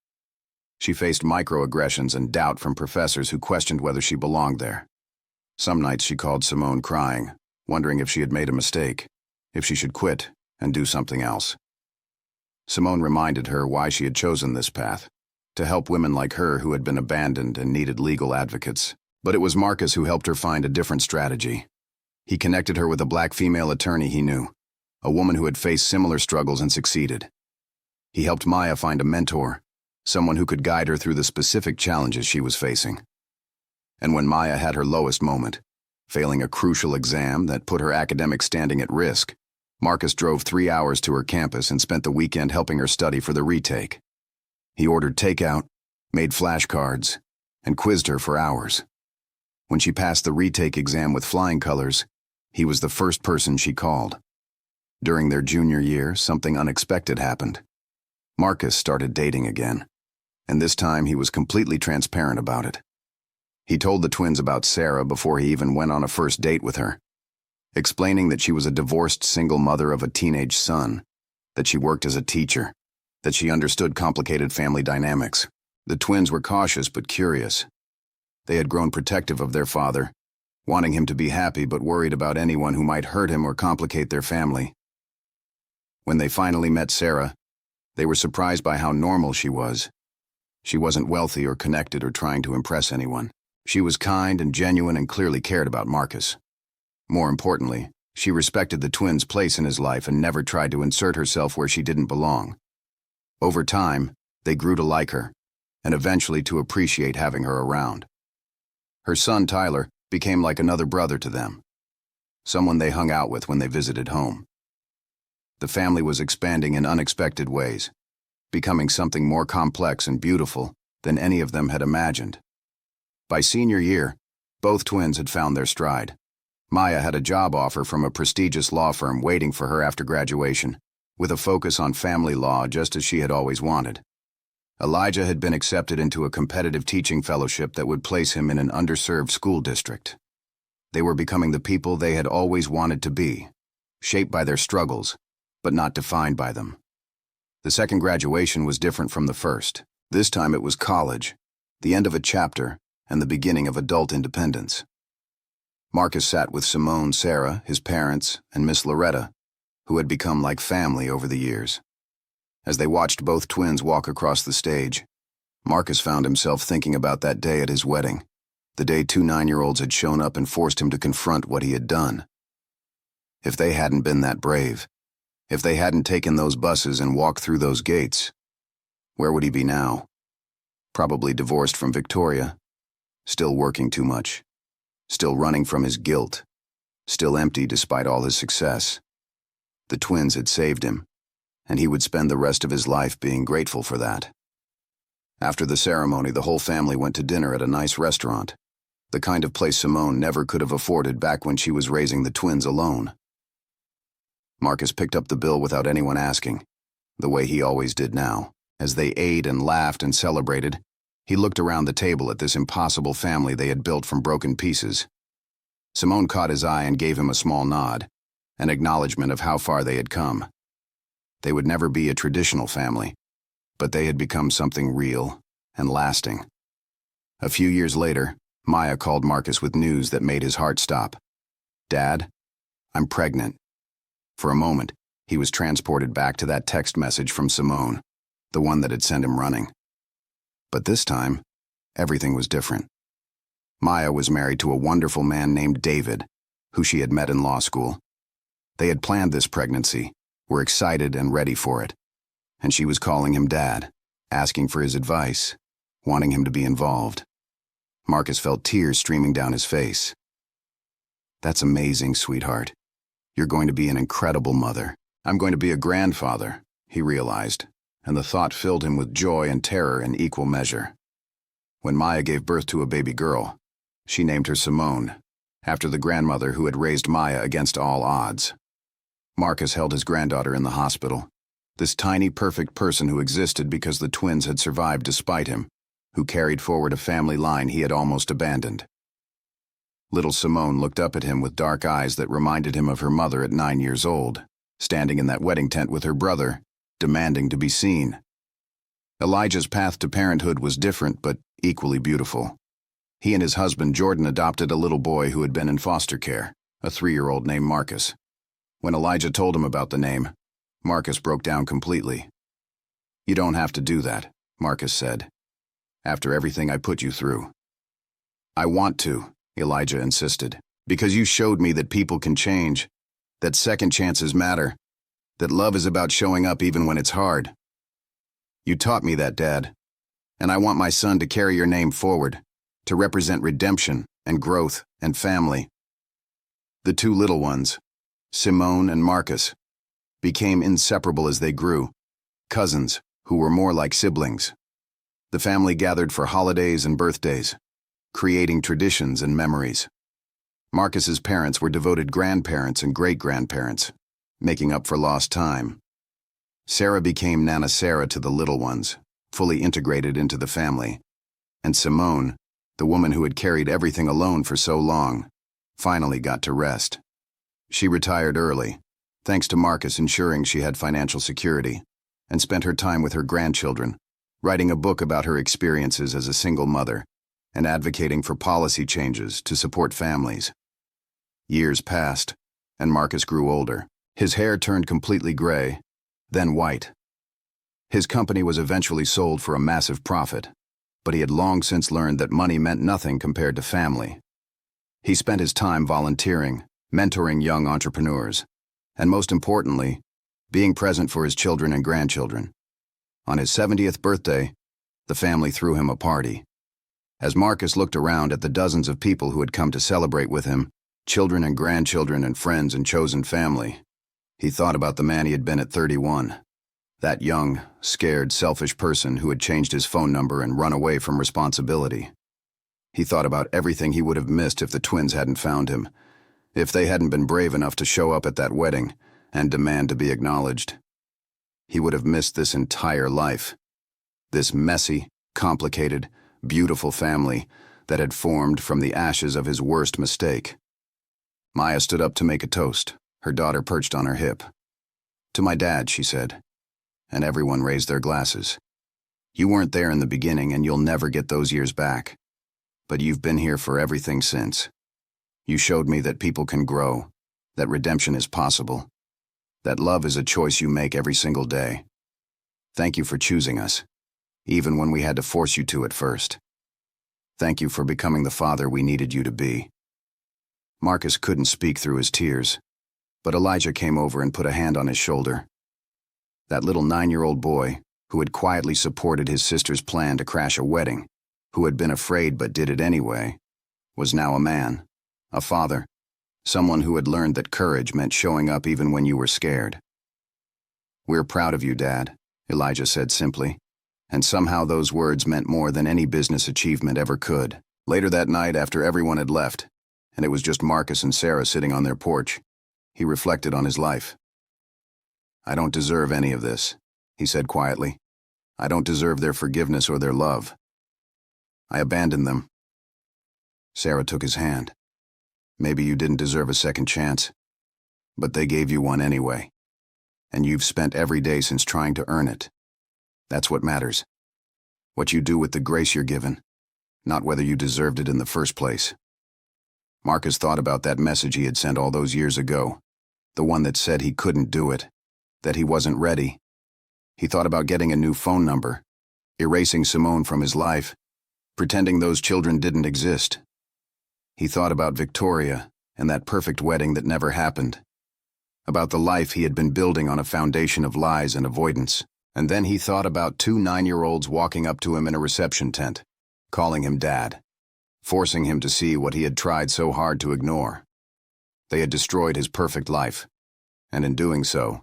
She faced microaggressions and doubt from professors who questioned whether she belonged there. Some nights she called Simone crying, wondering if she had made a mistake, if she should quit and do something else. Simone reminded her why she had chosen this path, to help women like her who had been abandoned and needed legal advocates. But it was Marcus who helped her find a different strategy. He connected her with a black female attorney he knew, a woman who had faced similar struggles and succeeded. He helped Maya find a mentor, someone who could guide her through the specific challenges she was facing. And when Maya had her lowest moment, failing a crucial exam that put her academic standing at risk, Marcus drove 3 hours to her campus and spent the weekend helping her study for the retake. He ordered takeout, made flashcards, and quizzed her for hours. When she passed the retake exam with flying colors, he was the first person she called. During their junior year, something unexpected happened. Marcus started dating again, and this time he was completely transparent about it. He told the twins about Sarah before he even went on a first date with her, explaining that she was a divorced single mother of a teenage son, that she worked as a teacher, that she understood complicated family dynamics. The twins were cautious but curious. They had grown protective of their father, wanting him to be happy but worried about anyone who might hurt him or complicate their family. When they finally met Sarah, they were surprised by how normal she was. She wasn't wealthy or connected or trying to impress anyone. She was kind and genuine and clearly cared about Marcus. More importantly, she respected the twins' place in his life and never tried to insert herself where she didn't belong. Over time, they grew to like her, and eventually to appreciate having her around. Her son, Tyler, became like another brother to them, someone they hung out with when they visited home. The family was expanding in unexpected ways, becoming something more complex and beautiful than any of them had imagined. By senior year, both twins had found their stride. Maya had a job offer from a prestigious law firm waiting for her after graduation, with a focus on family law just as she had always wanted. Elijah had been accepted into a competitive teaching fellowship that would place him in an underserved school district. They were becoming the people they had always wanted to be, shaped by their struggles, but not defined by them. The second graduation was different from the first. This time it was college, the end of a chapter, and the beginning of adult independence. Marcus sat with Simone, Sarah, his parents, and Miss Loretta, who had become like family over the years. As they watched both twins walk across the stage, Marcus found himself thinking about that day at his wedding, the day 2 9-year-olds had shown up and forced him to confront what he had done. If they hadn't been that brave, if they hadn't taken those buses and walked through those gates, where would he be now? Probably divorced from Victoria, still working too much, still running from his guilt, still empty despite all his success. The twins had saved him, and he would spend the rest of his life being grateful for that. After the ceremony, the whole family went to dinner at a nice restaurant, the kind of place Simone never could have afforded back when she was raising the twins alone. Marcus picked up the bill without anyone asking, the way he always did now. As they ate and laughed and celebrated, he looked around the table at this impossible family they had built from broken pieces. Simone caught his eye and gave him a small nod, an acknowledgement of how far they had come. They would never be a traditional family, but they had become something real and lasting. A few years later, Maya called Marcus with news that made his heart stop. "Dad, I'm pregnant." For a moment, he was transported back to that text message from Simone, the one that had sent him running. But this time, everything was different. Maya was married to a wonderful man named David, who she had met in law school. They had planned this pregnancy, were excited and ready for it, and she was calling him Dad, asking for his advice, wanting him to be involved. Marcus felt tears streaming down his face. "That's amazing, sweetheart. You're going to be an incredible mother. I'm going to be a grandfather," he realized, and the thought filled him with joy and terror in equal measure. When Maya gave birth to a baby girl, she named her Simone, after the grandmother who had raised Maya against all odds. Marcus held his granddaughter in the hospital, this tiny, perfect person who existed because the twins had survived despite him, who carried forward a family line he had almost abandoned. Little Simone looked up at him with dark eyes that reminded him of her mother at 9 years old, standing in that wedding tent with her brother, demanding to be seen. Elijah's path to parenthood was different but equally beautiful. He and his husband Jordan adopted a little boy who had been in foster care, a 3-year-old named Marcus. When Elijah told him about the name, Marcus broke down completely. "You don't have to do that," Marcus said, "after everything I put you through." "I want to," Elijah insisted, "because you showed me that people can change, that second chances matter, that love is about showing up even when it's hard. You taught me that, Dad, and I want my son to carry your name forward, to represent redemption and growth and family." The two little ones, Simone and Marcus, became inseparable as they grew, cousins who were more like siblings. The family gathered for holidays and birthdays, creating traditions and memories. Marcus's parents were devoted grandparents and great-grandparents, making up for lost time. Sarah became Nana Sarah to the little ones, fully integrated into the family. And Simone, the woman who had carried everything alone for so long, finally got to rest. She retired early, thanks to Marcus ensuring she had financial security, and spent her time with her grandchildren, writing a book about her experiences as a single mother, and advocating for policy changes to support families. Years passed, and Marcus grew older. His hair turned completely gray, then white. His company was eventually sold for a massive profit, but he had long since learned that money meant nothing compared to family. He spent his time volunteering, mentoring young entrepreneurs, and most importantly, being present for his children and grandchildren. On his 70th birthday, the family threw him a party. As Marcus looked around at the dozens of people who had come to celebrate with him, children and grandchildren and friends and chosen family, he thought about the man he had been at 31, that young, scared, selfish person who had changed his phone number and run away from responsibility. He thought about everything he would have missed if the twins hadn't found him, if they hadn't been brave enough to show up at that wedding and demand to be acknowledged. He would have missed this entire life, this messy, complicated, beautiful family that had formed from the ashes of his worst mistake. Maya stood up to make a toast, her daughter perched on her hip. "To my dad," she said, and everyone raised their glasses. "You weren't there in the beginning and you'll never get those years back, but you've been here for everything since. You showed me that people can grow, that redemption is possible, that love is a choice you make every single day. Thank you for choosing us, even when we had to force you to at first. Thank you for becoming the father we needed you to be." Marcus couldn't speak through his tears, but Elijah came over and put a hand on his shoulder. That little 9-year-old boy, who had quietly supported his sister's plan to crash a wedding, who had been afraid but did it anyway, was now a man, a father, Someone who had learned that courage meant showing up even when you were scared. "We're proud of you, Dad," Elijah said simply, and somehow those words meant more than any business achievement ever could. Later that night, after everyone had left, and it was just Marcus and Sarah sitting on their porch, he reflected on his life. "I don't deserve any of this," he said quietly. "I don't deserve their forgiveness or their love. I abandoned them." Sarah took his hand. "Maybe you didn't deserve a second chance, but they gave you one anyway. And you've spent every day since trying to earn it. That's what matters. What you do with the grace you're given, not whether you deserved it in the first place." Marcus thought about that message he had sent all those years ago, the one that said he couldn't do it, that he wasn't ready. He thought about getting a new phone number, erasing Simone from his life, pretending those children didn't exist. He thought about Victoria and that perfect wedding that never happened, about the life he had been building on a foundation of lies and avoidance. And then he thought about 2 9-year-olds walking up to him in a reception tent, calling him Dad, forcing him to see what he had tried so hard to ignore. They had destroyed his perfect life, and in doing so,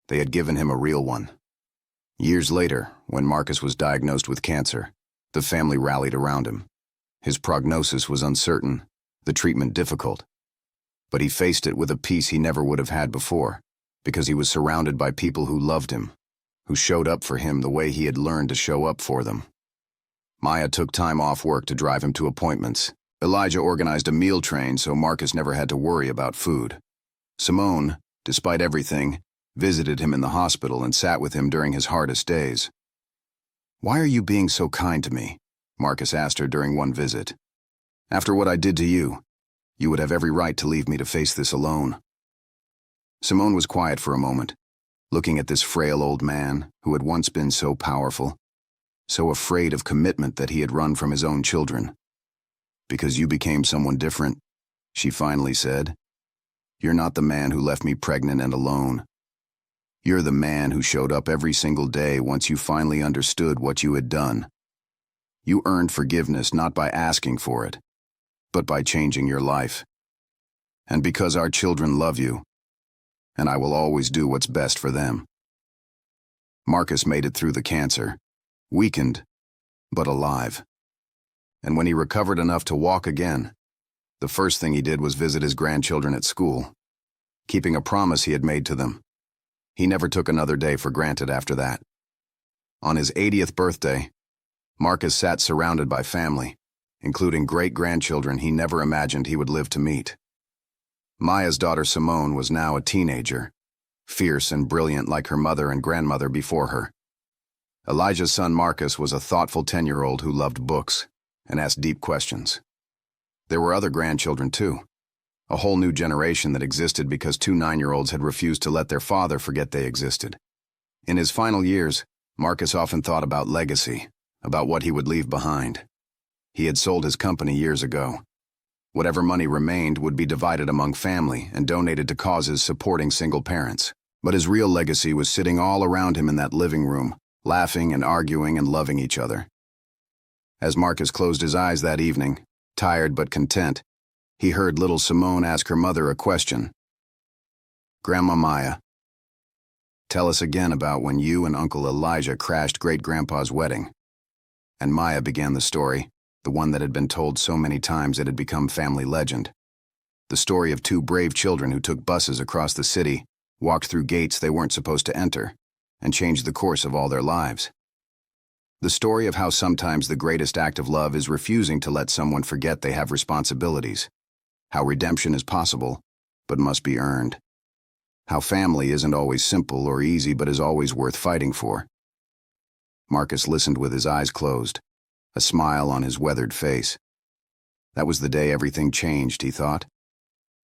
they had given him a real one. Years later, when Marcus was diagnosed with cancer, the family rallied around him. His prognosis was uncertain, the treatment difficult. But he faced it with a peace he never would have had before, because he was surrounded by people who loved him, who showed up for him the way he had learned to show up for them. Maya took time off work to drive him to appointments. Elijah organized a meal train so Marcus never had to worry about food. Simone, despite everything, visited him in the hospital and sat with him during his hardest days. "Why are you being so kind to me?" Marcus asked her during one visit. "After what I did to you, you would have every right to leave me to face this alone." Simone was quiet for a moment, looking at this frail old man who had once been so powerful, so afraid of commitment that he had run from his own children. "Because you became someone different," she finally said. "You're not the man who left me pregnant and alone. You're the man who showed up every single day once you finally understood what you had done. You earned forgiveness not by asking for it, but by changing your life. And because our children love you, and I will always do what's best for them." Marcus made it through the cancer, weakened, but alive. And when he recovered enough to walk again, the first thing he did was visit his grandchildren at school, keeping a promise he had made to them. He never took another day for granted after that. On his 80th birthday, Marcus sat surrounded by family, including great-grandchildren he never imagined he would live to meet. Maya's daughter Simone was now a teenager, fierce and brilliant like her mother and grandmother before her. Elijah's son Marcus was a thoughtful 10-year-old who loved books and asked deep questions. There were other grandchildren too, a whole new generation that existed because 2 9-year-olds had refused to let their father forget they existed. In his final years, Marcus often thought about legacy, about what he would leave behind. He had sold his company years ago. Whatever money remained would be divided among family and donated to causes supporting single parents. But his real legacy was sitting all around him in that living room, laughing and arguing and loving each other. As Marcus closed his eyes that evening, tired but content, he heard little Simone ask her mother a question. "Grandma Maya, tell us again about when you and Uncle Elijah crashed Great-Grandpa's wedding." And Maya began the story, the one that had been told so many times it had become family legend. The story of 2 brave children who took buses across the city, walked through gates they weren't supposed to enter, and changed the course of all their lives. The story of how sometimes the greatest act of love is refusing to let someone forget they have responsibilities. How redemption is possible, but must be earned. How family isn't always simple or easy, but is always worth fighting for. Marcus listened with his eyes closed, a smile on his weathered face. That was the day everything changed, he thought.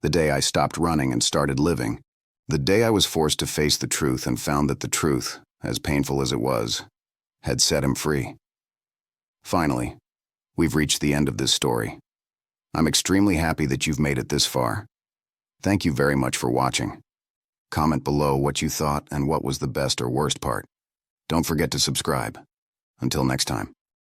The day I stopped running and started living. The day I was forced to face the truth and found that the truth, as painful as it was, had set him free. Finally, we've reached the end of this story. I'm extremely happy that you've made it this far. Thank you very much for watching. Comment below what you thought and what was the best or worst part. Don't forget to subscribe. Until next time.